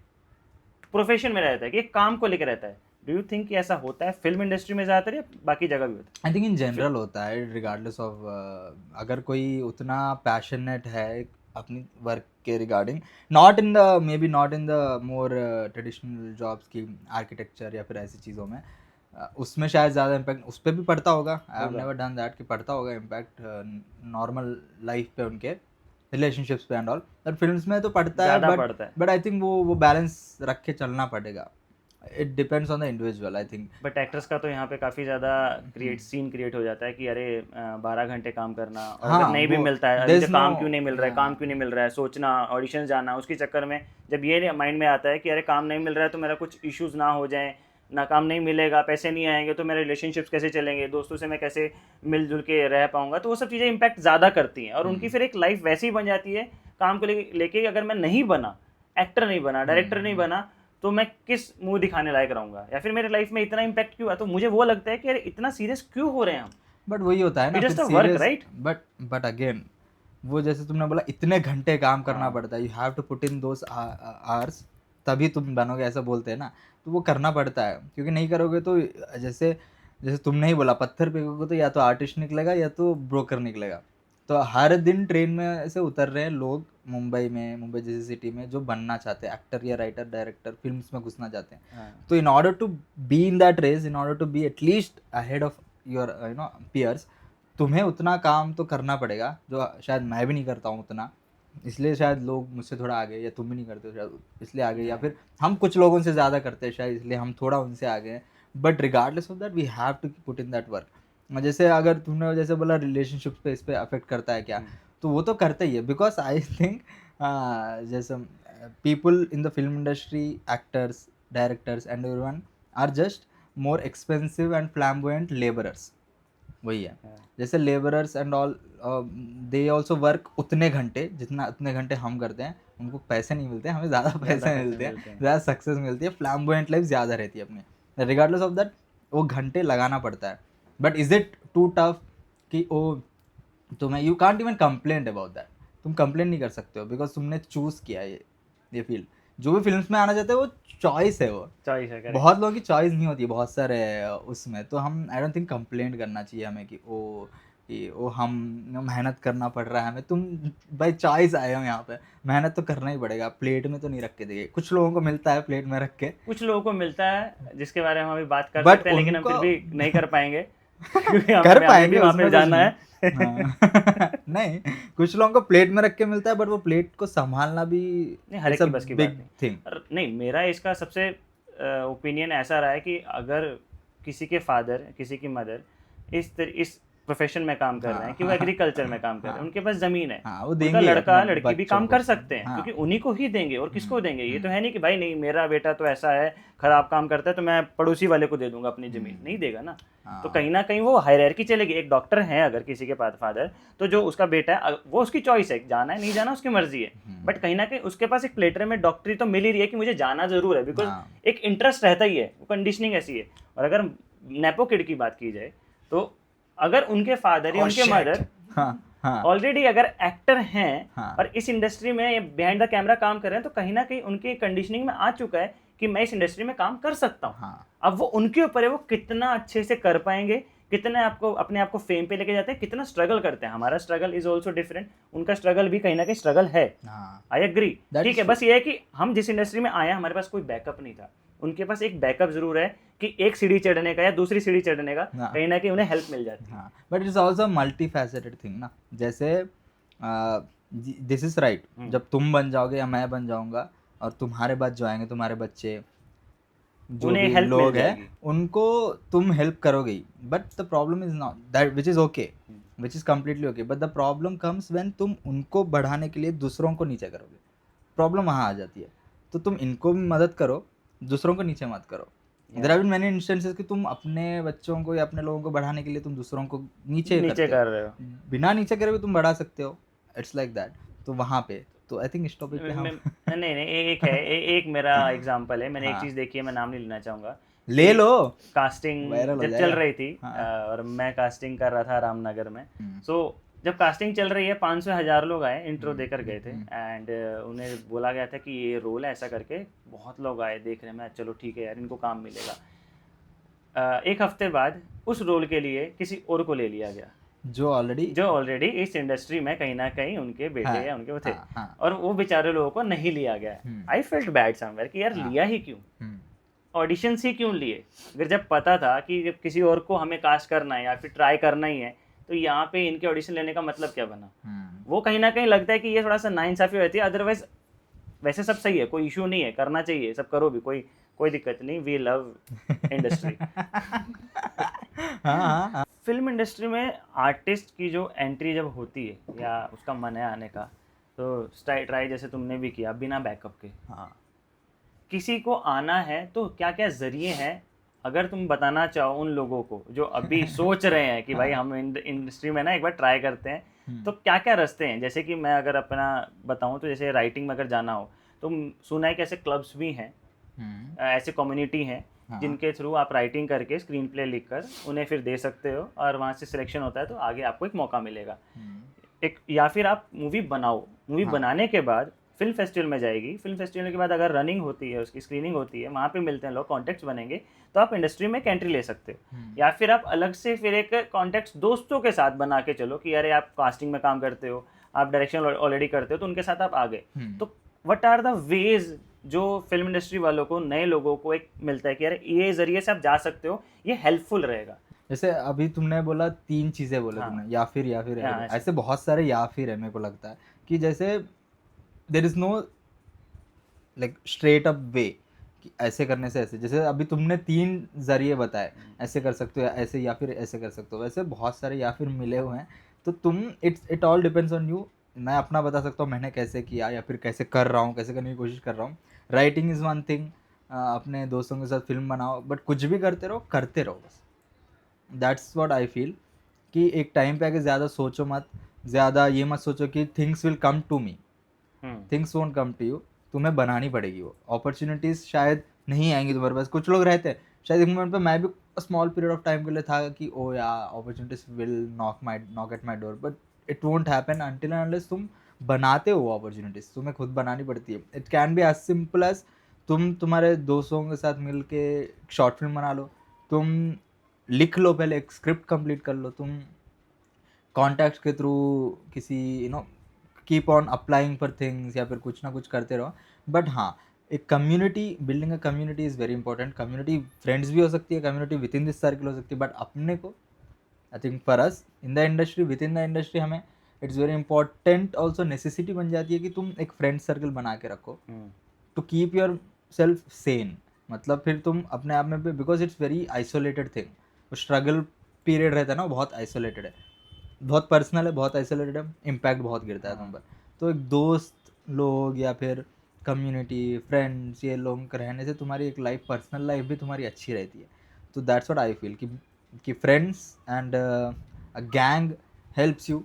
प्रोफेशन में रहता है, कि एक काम को लेकर रहता है। डू यू थिंक कि ऐसा होता है फिल्म इंडस्ट्री में ज़्यादातर या बाकी जगह भी होता है? आई थिंक इन जनरल होता है, रिगार्डलेस ऑफ अगर कोई उतना पैशनेट है अपनी वर्क के regarding, not in the may be not in the more traditional jobs की आर्किटेक्चर या फिर ऐसी चीज़ों में, उसमें शायद ज़्यादा इम्पैक्ट उस पर भी पड़ता होगा। I have never done that कि पड़ता होगा इम्पैक्ट नॉर्मल लाइफ पे, उनके रिलेशनशिप्स पे एंड ऑल, बट फिल्म्स में तो पड़ता है, बट आई थिंक वो बैलेंस रख के चलना पड़ेगा। It depends on the individual I think. But actors का तो यहाँ पे काफ़ी ज़्यादा सीन क्रिएट हो जाता है कि अरे 12 घंटे काम करना, और अगर नहीं भी मिलता है, अरे काम क्यों नहीं मिल रहा है, काम क्यों नहीं मिल रहा है, सोचना, ऑडिशन जाना, उसके चक्कर में जब ये माइंड में आता है कि अरे काम नहीं मिल रहा है तो मेरा कुछ इश्यूज ना हो जाए, ना काम नहीं मिलेगा, पैसे नहीं आएंगे तो मेरे रिलेशनशिप्स कैसे चलेंगे, दोस्तों से मैं कैसे मिलजुल के रह पाऊंगा, तो वो सब चीज़ें इम्पैक्ट ज़्यादा करती हैं और उनकी फिर एक लाइफ वैसी ही बन जाती है काम को लेके अगर मैं नहीं बना, एक्टर नहीं बना, डायरेक्टर नहीं बना, तो मैं किस मुंह दिखाने लायक रहूंगा, या फिर मेरे लाइफ में इतना इम्पैक्ट क्यों है। तो मुझे वो लगता है कि यार इतना सीरियस क्यों हो रहे हैं हम। बट वही होता है ना It is फिर the work, serious, right? But again वो जैसे तुमने बोला इतने घंटे काम करना हाँ। पड़ता है, you have to put in those hours, तभी तुम बनोगे, ऐसा बोलते हैं ना। तो वो करना पड़ता है, क्योंकि नहीं करोगे तो जैसे जैसे तुमने ही बोला, पत्थर फेंकोगे तो या तो आर्टिस्ट निकलेगा या तो ब्रोकर निकलेगा। तो हर दिन ट्रेन में से उतर रहे हैं लोग मुंबई में, मुंबई जैसी सिटी में, जो बनना चाहते हैं एक्टर या राइटर डायरेक्टर, फिल्म्स में घुसना चाहते हैं। हाँ। तो in order to be in that race, in order to be at least ahead of your peers, तुम्हें उतना काम तो करना पड़ेगा जो शायद मैं भी नहीं करता हूँ उतना। इसलिए शायद लोग मुझसे थोड़ा आगे, या तुम भी नहीं करते हो शायद इसलिए आगे, या फिर हम कुछ लोगों से ज़्यादा करते हैं शायद इसलिए हम थोड़ा उनसे आगे हैं। But regardless of that we have to put in that work. जैसे अगर तुमने जैसे बोला रिलेशनशिप पे इस पे अफेक्ट करता है क्या, तो वो तो करता ही है, बिकॉज आई थिंक जैसे people in the film industry, actors, directors and everyone are just more expensive and flamboyant labourers. वही है, जैसे labourers and all, they also work उतने घंटे जितना उतने घंटे हम करते हैं, उनको पैसे नहीं मिलते, हमें ज़्यादा पैसे मिलते हैं, ज़्यादा सक्सेस मिलती है, फ्लैम्बोयंट लाइफ ज़्यादा रहती है अपनी। रिगार्डलेस ऑफ दैट वो घंटे लगाना पड़ता है। But is it too tough कि ओ तुम्हें, you can't even complaint about that, तुम कंप्लेन नहीं कर सकते हो बिकॉज तुमने चूज़ किया ये फील्ड। जो भी फिल्म्स में आना चाहते हैं वो चॉइस है, वो चॉइस है, बहुत लोगों की चॉइस नहीं होती है, बहुत सारे उसमें। तो हम आई डोंट थिंक कंप्लेंट करना चाहिए हमें कि ओ हम मेहनत करना पड़ रहा है हमें। तुम भाई चॉइस आए हो यहाँ पे, मेहनत तो करना ही पड़ेगा, प्लेट में तो नहीं रख के देंगे। कुछ लोगों को मिलता है प्लेट में रख के, कुछ लोगों को मिलता है जिसके बारे में हम अभी बात कर But सकते हैं, लेकिन हम फिर उनको- भी नहीं कर पाएंगे क्योंकि हमें कर हमें पाएंगे भी वहाँ उसमें पे कुछ जाना नहीं। है। हाँ। नहीं, कुछ लोगों को प्लेट में रख के मिलता है, बट वो प्लेट को संभालना भी नहीं, हर एक की बस की बात बिग नहीं। थिंग। और नहीं, मेरा इसका सबसे ओपिनियन ऐसा रहा है कि अगर किसी के फादर, किसी की मदर इस प्रोफेशन में काम कर रहे हैं कि वो एग्रीकल्चर में काम कर रहे हैं, उनके पास जमीन है, हाँ, वो उनका देंगे लड़का अपने लड़की भी बच्चों काम को। कर सकते हैं, हाँ। क्योंकि उन्हीं को ही देंगे, और किसको देंगे। ये तो है नहीं कि भाई नहीं मेरा बेटा तो ऐसा है, खराब काम करता है तो मैं पड़ोसी वाले को दे दूंगा अपनी जमीन, नहीं देगा ना। तो कहीं ना कहीं वो हायरार्की चलेगी। एक डॉक्टर है अगर किसी के पास फादर, तो जो उसका बेटा है वो उसकी चॉइस है, जाना है नहीं जाना उसकी मर्जी है, बट कहीं ना कहीं उसके पास एक प्लेटर में डॉक्टरी तो मिल ही रही है कि मुझे जाना जरूर है, बिकॉज एक इंटरेस्ट रहता ही है, वो कंडीशनिंग ऐसी है। और अगर नेपो किड की बात की जाए, तो अगर उनके फादर या उनके मदर ऑलरेडी अगर एक्टर हैं और इस इंडस्ट्री में बिहाइंड द कैमरा काम कर रहे हैं, तो कहीं ना कहीं उनकी कंडीशनिंग में आ चुका है कि मैं इस इंडस्ट्री में काम कर सकता हूँ। अब वो उनके ऊपर है, वो कितना अच्छे से कर पाएंगे, कितना आपको अपने आप को फेम पे लेके जाते हैं, कितना स्ट्रगल करते हैं। हमारा स्ट्रगल इज ऑल्सो डिफरेंट, उनका स्ट्रगल भी कहीं ना कहीं स्ट्रगल है। आई एग्री, ठीक है। बस ये है कि हम जिस इंडस्ट्री में आए, हमारे पास कोई बैकअप नहीं था, उनके पास एक बैकअप जरूर है कि एक सीढ़ी चढ़ने का या दूसरी सीढ़ी चढ़ने का कहीं ना कहीं उन्हें हेल्प मिल जाती है। But it's also multi faceted thing ना। जैसे दिस इज राइट, जब तुम बन जाओगे या मैं बन जाऊंगा और तुम्हारे बाद जो आएंगे तुम्हारे बच्चे, जो उन्हें भी help लोग मिल हैं, जाएगी। उनको तुम हेल्प करोगे ही। But the problem is not that, which is okay, which is completely okay, but the problem comes when तुम उनको बढ़ाने के लिए दूसरों को नीचे करोगे। प्रॉब्लम वहाँ आ जाती है। तो तुम इनको भी मदद करो, दूसरों को नीचे मत करो। There have been many instances कि तुम अपने बच्चों को या अपने लोगों को बढ़ाने के लिए तुम दूसरों को नीचे करते कर रहे हो। हो। बिना नीचे करे भी तुम बढ़ा सकते हो, इट्स लाइक दैट। तो वहाँ पे तो आई थिंक इस टॉपिक पे हम नहीं नहीं, एक है, एक मेरा एग्जांपल है। मैंने एक चीज़ देखी है, मैं नाम नहीं लेना चाहूँगा। ले लो। कास्टिंग वायरल हो जब चल जाएगा। रही थी, और मैं कास्टिंग कर रहा था रामनगर में। सो जब कास्टिंग चल रही है, 500 लोग आए, इंट्रो देकर गए थे, एंड उन्हें बोला गया था कि ये रोल है ऐसा करके। बहुत लोग आए देख रहे हैं, मैं चलो ठीक है यार, इनको काम मिलेगा। एक हफ्ते बाद उस रोल के लिए किसी और को ले लिया गया, जो ऑलरेडी इस इंडस्ट्री में कहीं ना कहीं उनके बेटे हाँ, या उनके वो थे। हाँ। और वो बेचारे लोगों को नहीं लिया गया। आई फेल्ट बैड समवेयर कि यार लिया ही क्यों, ऑडिशंस ही क्यों लिए, अगर जब पता था कि जब किसी और को हमें कास्ट करना है या फिर ट्राई करना ही है, तो यहाँ पे इनके ऑडिशन लेने का मतलब क्या बना। वो कहीं ना कहीं लगता है कि ये थोड़ा सा नाइंसाफी होती है। अदरवाइज वैसे सब सही है, कोई इशू नहीं है, करना चाहिए, सब करो भी, कोई दिक्कत नहीं। We love industry. Film industry में आर्टिस्ट की जो एंट्री जब होती है या उसका मन है आने का, तो ट्राई जैसे तुमने भी किया बिना बैकअप के। किसी को आना है तो क्या क्या जरिए हैं अगर तुम बताना चाहो उन लोगों को जो अभी सोच रहे हैं कि भाई हम इंडस्ट्री में ना एक बार ट्राई करते हैं, तो क्या क्या रास्ते हैं? जैसे कि मैं अगर अपना बताऊं तो जैसे राइटिंग में अगर जाना हो तो सुना है कि ऐसे क्लब्स भी हैं, ऐसे कम्युनिटी हैं हाँ। जिनके थ्रू आप राइटिंग करके स्क्रीन प्ले लिखकर उन्हें फिर दे सकते हो और वहाँ से सिलेक्शन होता है तो आगे आपको एक मौका मिलेगा। एक या फिर आप मूवी बनाओ, मूवी हाँ। बनाने के बाद फिल्म फेस्टिवल में जाएगी, फिल्म फेस्टिवल के बाद अगर रनिंग होती है, उसकी स्क्रीनिंग होती है, वहाँ पे मिलते हैं लोग, कॉन्टेक्ट्स बनेंगे, तो आप इंडस्ट्री में एक एंट्री ले सकते हो। या फिर आप अलग से फिर एक कॉन्टेक्ट्स दोस्तों के साथ बना के चलो कि अरे आप कास्टिंग में काम करते हो, आप डायरेक्शन ऑलरेडी करते हो, तो उनके साथ आप आ गए। तो व्हाट आर द वेज जो फिल्म इंडस्ट्री वालों को, नए लोगों को एक मिलता है कि यार ये जरिए से आप जा सकते हो, ये हेल्पफुल रहेगा। जैसे अभी तुमने बोला 3 चीज़ें बोले हाँ, तुमने, या फिर हाँ, ऐसे। ऐसे बहुत सारे या फिर है मेरे को लगता है कि जैसे there is no like straight up way कि ऐसे करने से ऐसे, जैसे अभी तुमने 3 ज़रिए बताए, ऐसे कर सकते हो ऐसे या फिर ऐसे कर सकते हो, वैसे बहुत सारे या फिर मिले हुए हैं। तो तुम it all depends on you. मैं अपना बता सकता हूँ मैंने कैसे किया या फिर कैसे कर रहा हूँ, कैसे करने की कोशिश कर रहा हूँ। राइटिंग इज़ वन थिंग, अपने दोस्तों के साथ फ़िल्म बनाओ, बट कुछ भी करते रहो बस। दैट्स व्हाट आई फील कि एक टाइम पे आके ज़्यादा सोचो मत, ज़्यादा ये मत सोचो कि things will come to me, things won't come to you. तुम्हें बनानी पड़ेगी वो अपॉर्चुनिटीज़, शायद नहीं आएंगी तुम्हारे पास। कुछ लोग रहते हैं, शायद एक मोमेंट पे मैं भी स्मॉल पीरियड ऑफ टाइम के लिए था कि ओ या opportunities will knock at my door, but it won't happen until and unless तुम बनाते हो। अपॉर्चुनिटीज़ तुम्हें खुद बनानी पड़ती है। It can be as simple as तुम तुम्हारे दोस्तों के साथ मिल के शॉर्ट फिल्म बना लो, तुम लिख लो, पहले एक स्क्रिप्ट कंप्लीट कर लो, तुम कॉन्टैक्ट्स के थ्रू किसी keep on applying for things या फिर कुछ ना कुछ करते रहो। बट हाँ, एक community, building a community is very important. Community friends भी हो सकती है, community within this circle हो सकती है, बट अपने को I think for us in the industry, with in the industry, हमें it's very important also, necessity बन जाती है कि तुम एक फ्रेंड सर्कल बना के रखो to keep yourself sane. मतलब फिर तुम अपने आप में, because it's very isolated thing. वो स्ट्रगल पीरियड रहता है ना, वो बहुत आइसोलेटेड है, बहुत पर्सनल है, बहुत आइसोलेटेड है, इम्पैक्ट बहुत गिरता है तुम पर। तो एक दोस्त लोग या फिर कम्युनिटी फ्रेंड्स, ये लोग रहने से तुम्हारी एक लाइफ, पर्सनल लाइफ भी तुम्हारी अच्छी रहती है। तो दैट्स व्हाट आई फील कि friends and a gang helps you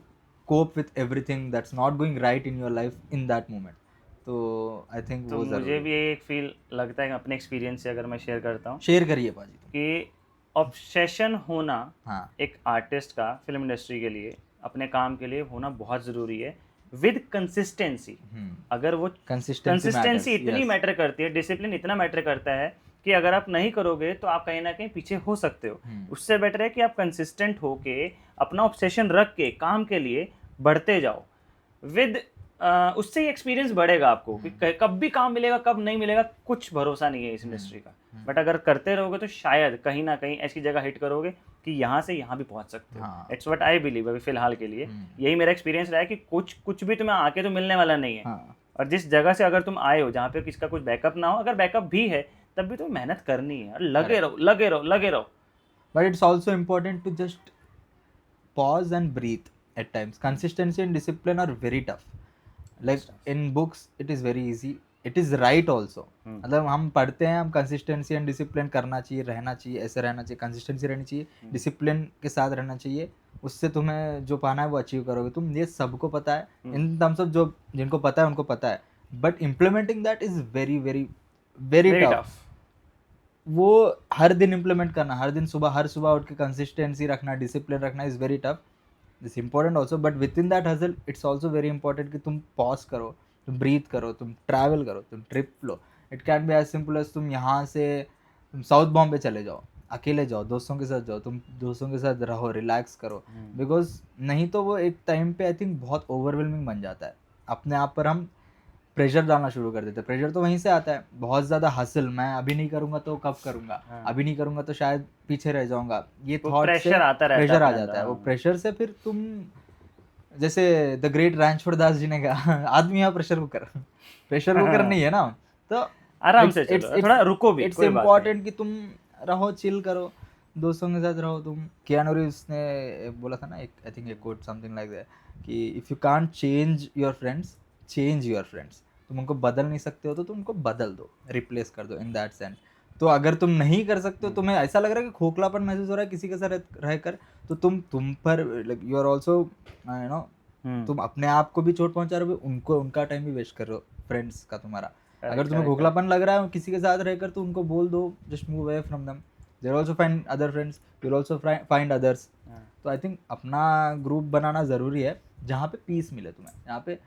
cope with everything that's not going right in your life in that moment. तो आई थिंक तो वो मुझे ज़रूरी भी है। एक फील लगता है कि अपने एक्सपीरियंस से अगर मैं शेयर करता हूँ शेयर करिए पाजी तुम। कि ऑब्सेशन होना हाँ। एक आर्टिस्ट का फिल्म इंडस्ट्री के लिए, अपने काम के लिए होना बहुत ज़रूरी है, विद कंसिस्टेंसी। अगर वो कंसिस्टेंसी कंसिस्टेंसी मैटर्स, इतनी यस। मैटर करती है, डिसिप्लिन इतना मैटर करता है कि अगर आप नहीं करोगे तो आप कहीं ना कहीं पीछे हो सकते हो। उससे बेटर है कि आप कंसिस्टेंट होके अपना ऑब्सेशन रख के काम के लिए बढ़ते जाओ। विद उससे ही एक्सपीरियंस बढ़ेगा आपको कि कब भी काम मिलेगा, कब नहीं मिलेगा, कुछ भरोसा नहीं है इस इंडस्ट्री का। बट अगर करते रहोगे तो शायद कहीं ना कहीं ऐसी जगह हिट करोगे कि यहाँ से यहाँ भी पहुँच सकते हो। हाँ। इट्स व्हाट आई बिलीव अभी फिलहाल के लिए। यही मेरा एक्सपीरियंस रहा है कि कुछ भी तुम्हें आके तो मिलने वाला नहीं है। हाँ। और जिस जगह से अगर तुम आए हो जहाँ पे किसका कुछ बैकअप ना हो, अगर बैकअप भी है तब भी तुम्हें मेहनत करनी है और लगे रहो, लगे रहो, लगे रहो। But it's also important to just pause and breathe at times. Consistency and discipline are very tough. Like in books, it is very easy. It is right also. मतलब हम पढ़ते हैं, हम कंसिस्टेंसी एंड डिसिप्लिन करना चाहिए, रहना चाहिए, ऐसे रहना चाहिए, कंसिस्टेंसी रहनी चाहिए, डिसिप्लिन के साथ रहना चाहिए। उससे तुम्हें जो पाना है वो अचीव करोगे तुम, ये सबको पता है। इन टर्म्स ऑफ जो जिनको पता है उनको पता है, but implementing that is very very very very tough. Tough. वो हर दिन इम्प्लीमेंट करना, हर सुबह उठ के कंसिस्टेंसी रखना, डिसिप्लिन रखना is very tough. This important also, but with in that hustle it's also very important कि तुम पॉज करो, तुम ब्रीथ करो, तुम ट्रैवल करो, तुम ट्रिप लो। It can be as simple as तुम यहाँ से तुम साउथ बॉम्बे चले जाओ, अकेले जाओ, दोस्तों के साथ जाओ, तुम दोस्तों के साथ रहो, रिलैक्स करो। बिकॉज नहीं तो वो एक टाइम पे आई थिंक बहुत ओवरवेलमिंग बन जाता है। अपने आप पर हम प्रेशर डालना शुरू कर देते हैं। प्रेशर तो वहीं से आता है, बहुत ज़्यादा हसल, मैं अभी नहीं करूँगा तो कब करूँगा, अभी नहीं करूँगा तो शायद पीछे रह जाऊँगा, ये वो थॉट से प्रेशर आता रहता है प्रेशर आ अपने जाता अंदर। है। वो प्रेशर से फिर तुम, जैसे द ग्रेट रणछोड़ दास जी ने कहा आदमी यहाँ प्रेशर कुकर, प्रेशर कुकर नहीं है ना। तो आराम इट्स से इट्स चलो, इट्स थोड़ा रुको भी, इट्स कोई बात नहीं। इम्पॉर्टेंट कि तुम रहो, चिल करो, दोस्तों के साथ रहो। तुम कियानू रीव्स ने बोला था ना, एक आई थिंक एक कोट समथिंग लाइक दैट, कि if you can't change your friends, change your friends. तुम उनको बदल नहीं सकते हो तो तुम उनको बदल दो, रिप्लेस कर दो इन दैट सेंस। तो अगर तुम नहीं कर सकते हो, तुम्हें ऐसा लग रहा है कि खोखलापन महसूस हो रहा है किसी के साथ रहकर, तो तुम पर like you are also you know, तुम अपने आप को भी चोट पहुंचा रहे हो, उनको उनका टाइम भी वेस्ट कर रहे हो, फ्रेंड्स का तुम्हारा। अगर तुम्हें खोखलापन लग रहा है किसी के साथ रहकर, तो उनको बोल दो, just move away from them, they will also find other friends, you will also find others. तो आई थिंक अपना ग्रुप बनाना ज़रूरी है, जहाँ पे पीस मिले तुम्हें, जहाँ पे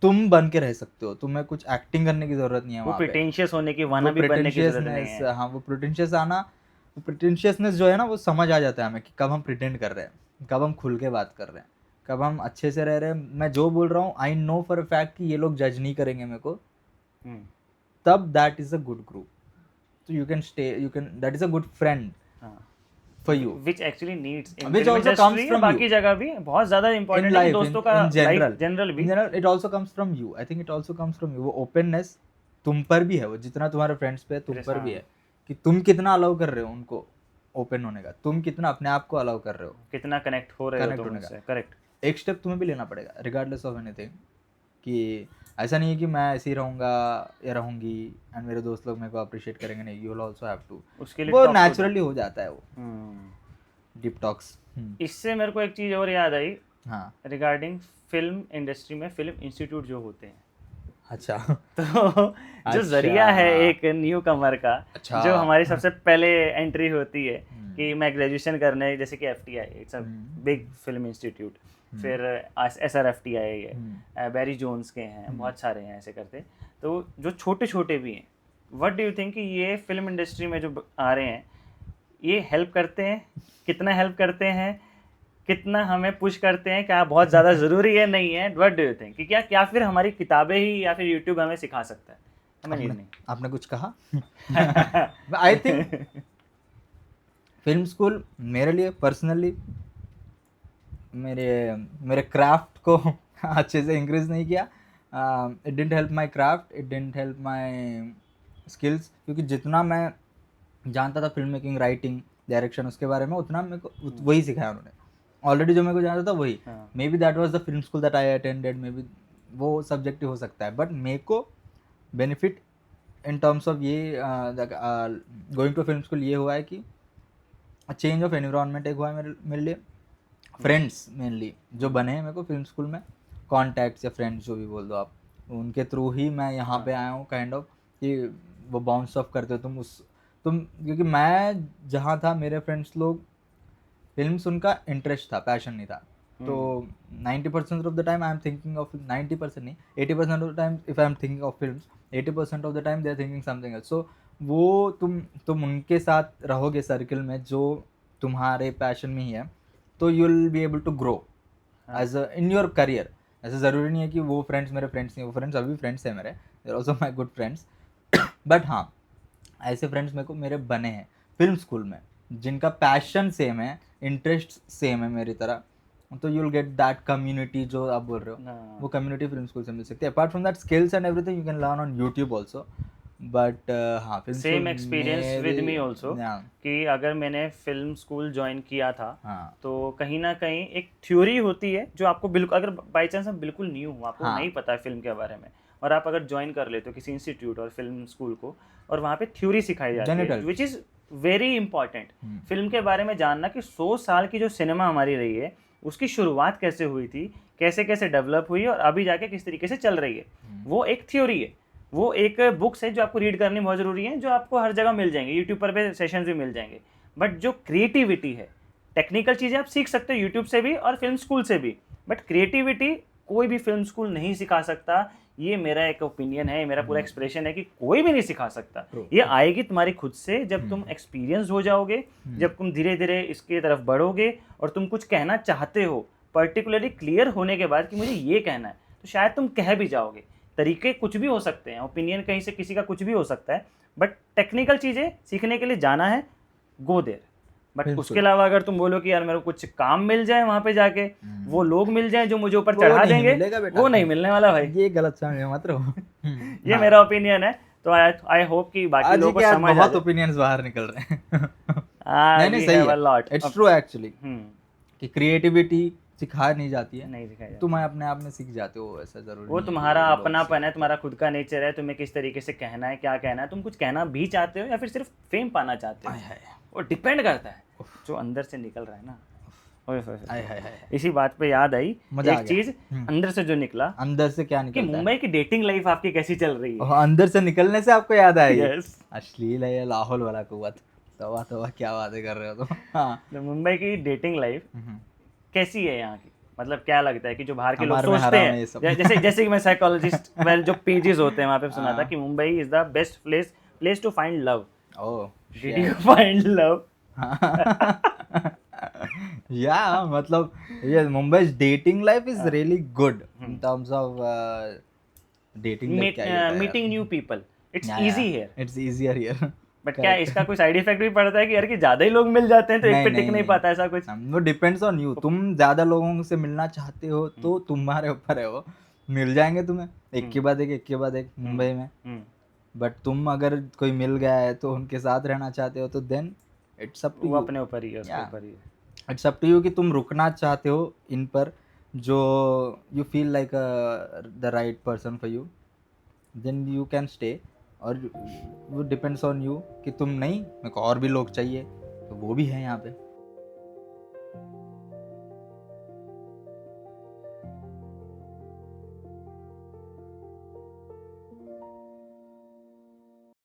तुम बन के रह सकते हो, तुम्हें कुछ एक्टिंग करने की ज़रूरत नहीं है वो वहाँ पे। प्रिटेंशियस होने की, वाना भी बनने की जरूरत नहीं है। हाँ, वो प्रिटेंशियस आना, वो प्रिटेंशियसनेस जो है ना, वो समझ आ जाता है हमें कि कब हम प्रिटेंड कर रहे हैं, कब हम खुल के बात कर रहे हैं, कब हम अच्छे से रह रहे हैं। मैं जो बोल रहा हूँ, I know for a fact कि ये लोग जज नहीं करेंगे मेरे को, तब that is a good group. तो you can stay, you can, that is a good friend for you, which actually needs in which film also comes industry, from बाकी you जगह भी बहुत ज्यादा in important है कि life, दोस्तों का in general, लाइफ जनरल भी। in general it also comes from you, I think it also comes from you। वो openness तुम पर भी है, वो जितना तुम्हारे फ्रेंड्स पे है, तुम पर भी है, कि तुम कितना अलाउ कर रहे हो उनको ओपन होने का, तुम कितना अपने आप को अलाउ कर रहे हो, कितना कनेक्ट हो रहे हो कनेक्ट तुम होने का। उनसे। करेक्ट। एक स्टेप तुम्हें भी लेना पड़ेगा रिगार्डलेस ऑफ एनीथिंग, कि ऐसा नहीं है कि मैं ऐसे ही रहूँगा या रहूँगी एंड मेरे दोस्त लोग मेरे को अप्रिशिएट करेंगे, नहीं, you will also have to, उसके लिए वो talk to them। नेचुरली हो जाता है, वो डीप टॉक्स। इससे मेरे को एक चीज और याद आई हाँ, रिगार्डिंग फिल्म इंडस्ट्री में, फिल्म इंस्टीट्यूट जो होते हैं, अच्छा तो जो जरिया है एक न्यू कमर का, अच्छा, जो हमारी सबसे पहले एंट्री होती है कि मैं ग्रेजुएशन करने, जैसे कि FTI it's a big film institute, फिर SRFTI है, बैरी जोन्स के हैं, बहुत सारे हैं ऐसे करते। तो जो छोटे छोटे भी हैं, व्हाट डू यू थिंक कि ये फिल्म इंडस्ट्री में जो आ रहे हैं, ये हेल्प करते हैं? कितना हेल्प करते हैं? कितना हमें पुश करते हैं? क्या बहुत ज़्यादा ज़रूरी है, नहीं है? व्हाट डू यू थिंक कि क्या फिर हमारी किताबें ही या फिर यूट्यूब हमें सिखा सकता है? हमें नीड नहीं। आपने कुछ कहा? आई थिंक फिल्म स्कूल मेरे लिए पर्सनली मेरे मेरे क्राफ्ट को अच्छे से इंक्रीज नहीं किया। It didn't help my craft, it didn't help my skills, क्योंकि जितना मैं जानता था फिल्म मेकिंग, राइटिंग, डायरेक्शन, उसके बारे में, उतना मेरे को वही सिखाया उन्होंने। ऑलरेडी जो मेरे को जानता था वही, may be that was the film school that I attended, may be वो सब्जेक्टिव हो सकता है, बट मेरे को बेनिफिट इन टर्म्स ऑफ ये गोइंग टू फिल्म स्कूल ये हुआ है कि चेंज ऑफ एनवायरनमेंट एक हुआ है मेरे लिए। फ्रेंड्स मेनली जो बने हैं मेरे को फिल्म स्कूल में, कॉन्टैक्ट्स या फ्रेंड्स जो भी बोल दो आप, उनके थ्रू ही मैं यहाँ पे आया हूँ काइंड ऑफ, कि वो बाउंस ऑफ करते हो तुम, क्योंकि मैं जहाँ था, मेरे फ्रेंड्स लोग फिल्म्स, उनका इंटरेस्ट था, पैशन नहीं था। तो 90% of the time I am thinking of, 90% नहीं, 80% of the time if I am thinking of films, 80% of the time they are thinking something else. So वो तुम उनके साथ रहोगे सर्किल में जो तुम्हारे पैशन में ही है, तो you will be able to grow as in your career. ऐसा ज़रूरी नहीं है कि वो फ्रेंड्स मेरे फ्रेंड्स नहीं, वो फ्रेंड्स अभी फ्रेंड्स हैं मेरे, they are also my good friends. But हाँ, ऐसे फ्रेंड्स मेरे को मेरे बने हैं फिल्म स्कूल में, जिनका पैशन सेम है, इंटरेस्ट सेम है मेरी तरह। तो you will get that community जो आप बोल रहे हो, वो कम्युनिटी फिल्म स्कूल से मिल सकती है। Apart from that, skills and everything you can learn on YouTube also, but हाँ, film same experience with me also, हाँ, कि अगर मैंने फिल्म स्कूल ज्वाइन किया था, हाँ, तो कहीं ना कहीं एक थ्योरी होती है जो आपको बिल्कुल, अगर बाई चांस हम बिल्कुल न्यू हो, आपको हाँ, नहीं पता है फिल्म के बारे में, और आप अगर ज्वाइन कर लेते हो किसी इंस्टीट्यूट और फिल्म स्कूल को, और वहाँ पे थ्योरी सिखाई जाती है, Genital। Which is very important. Film के बारे में जानना कि 100 साल की जो सिनेमा हमारी रही है, उसकी शुरुआत कैसे हुई थी, कैसे कैसे डेवलप हुई, और अभी जाके किस तरीके से चल रही है, वो एक थ्योरी है, वो एक बुक्स है जो आपको रीड करनी बहुत ज़रूरी है, जो आपको हर जगह मिल जाएंगे, यूट्यूब पर भी सेशंस भी मिल जाएंगे। बट जो क्रिएटिविटी है, टेक्निकल चीज़ें आप सीख सकते हो यूट्यूब से भी और फिल्म स्कूल से भी, बट क्रिएटिविटी कोई भी फिल्म स्कूल नहीं सिखा सकता। ये मेरा एक ओपिनियन है, मेरा पूरा एक्सप्रेशन है कि कोई भी नहीं सिखा सकता। ये आएगी तुम्हारी खुद से, जब तुम एक्सपीरियंस हो जाओगे, जब तुम धीरे धीरे इसके तरफ बढ़ोगे, और तुम कुछ कहना चाहते हो, पर्टिकुलरली क्लियर होने के बाद कि मुझे ये कहना है, तो शायद तुम कह भी जाओगे। तरीके कुछ भी हो सकते हैं, ओपिनियन कहीं से किसी का कुछ भी हो सकता है, बट टेक्निकल चीज़ें सीखने के लिए जाना है, गो देयर। बट उसके अलावा अगर तुम बोलो कि यार मेरे को कुछ काम मिल जाए वहाँ पे जाके, वो लोग मिल जाए जो मुझे ऊपर चढ़ा देंगे, वो नहीं मिलने वाला भाई। ये गलत समझ मत रहो। ये मेरा ओपिनियन है, तो आई होप कि बाकी लोगों को समझ आ बहुत जाए। ओपिनियंस बाहर निकल रहे हैं। नहीं नहीं, सही है, इट्स ट्रू एक्चुअली, कि क्रिएटिविटी सिखा नहीं जाती है, नहीं सिखाया जाता। तुम अपने आप में सीख जाते हो, ऐसा जरूरी वो नहीं है कि तुम्हारा लोग अपनापन है, तुम्हारा खुद का नेचर है, तुम्हें किस तरीके से कहना है, क्या कहना है, तुम कुछ कहना भी चाहते हो या फिर सिर्फ फेम पाना चाहते हो, हाय हाय वो डिपेंड करता है जो अंदर से निकल रहा है ना। ओए होए होए। हाय हाय हाय। इसी बात पे याद आई मजा आ एक गया। चीज अंदर से जो निकला अंदर से क्या कि निकलता है? मुंबई की डेटिंग लाइफ आपकी कैसी चल रही है। ओह, अंदर से निकलने से आपको याद आई? यस, अश्लील है ये, लाहौल वाला कुवत। तवा तवा क्या बातें कर रहे हो तुम। हाँ। तो मुंबई की डेटिंग लाइफ कैसी है यहाँ की, मतलब क्या लगता है कि जो बाहर के लोग हमारे में सोचते हराम है हैं, ये सब। जैसे जैसे कि मैं साइकोलॉजिस्ट वेल जो पेजेस होते हैं वहाँ पे सुना था हाँ। कि Mumbai is the best place to find love. Oh did you find love? या मतलब ये Mumbai dating life is really good in terms of dating life, क्या ही होता है मीटिंग न्यू यार। पीपल, इट्स या easy here. It's easier here. But क्या इसका कोई साइड इफेक्ट भी पड़ता है कि यार कि ज्यादा ही लोग मिल जाते हैं तो एक पे टिक नहीं पाता, ऐसा कुछ? वो डिपेंड्स ऑन यू, तुम ज्यादा लोगों से मिलना चाहते हो तो तुम्हारे ऊपर है वो, मिल जाएंगे तुम्हें एक के बाद एक के बाद एक मुंबई में। बट तुम अगर कोई मिल गया है तो उनके साथ रहना चाहते हो तो देन इट्स अप टू वो यू। अपने ऊपर ही है, उसके ऊपर ही है। इट्स अप टू यू कि तुम रुकना चाहते हो इन पर, जो you feel like the right person for you, then you can stay. और वो डिपेंड्स ऑन यू कि तुम नहीं, मेरे को और भी लोग चाहिए, तो वो भी है यहाँ पे।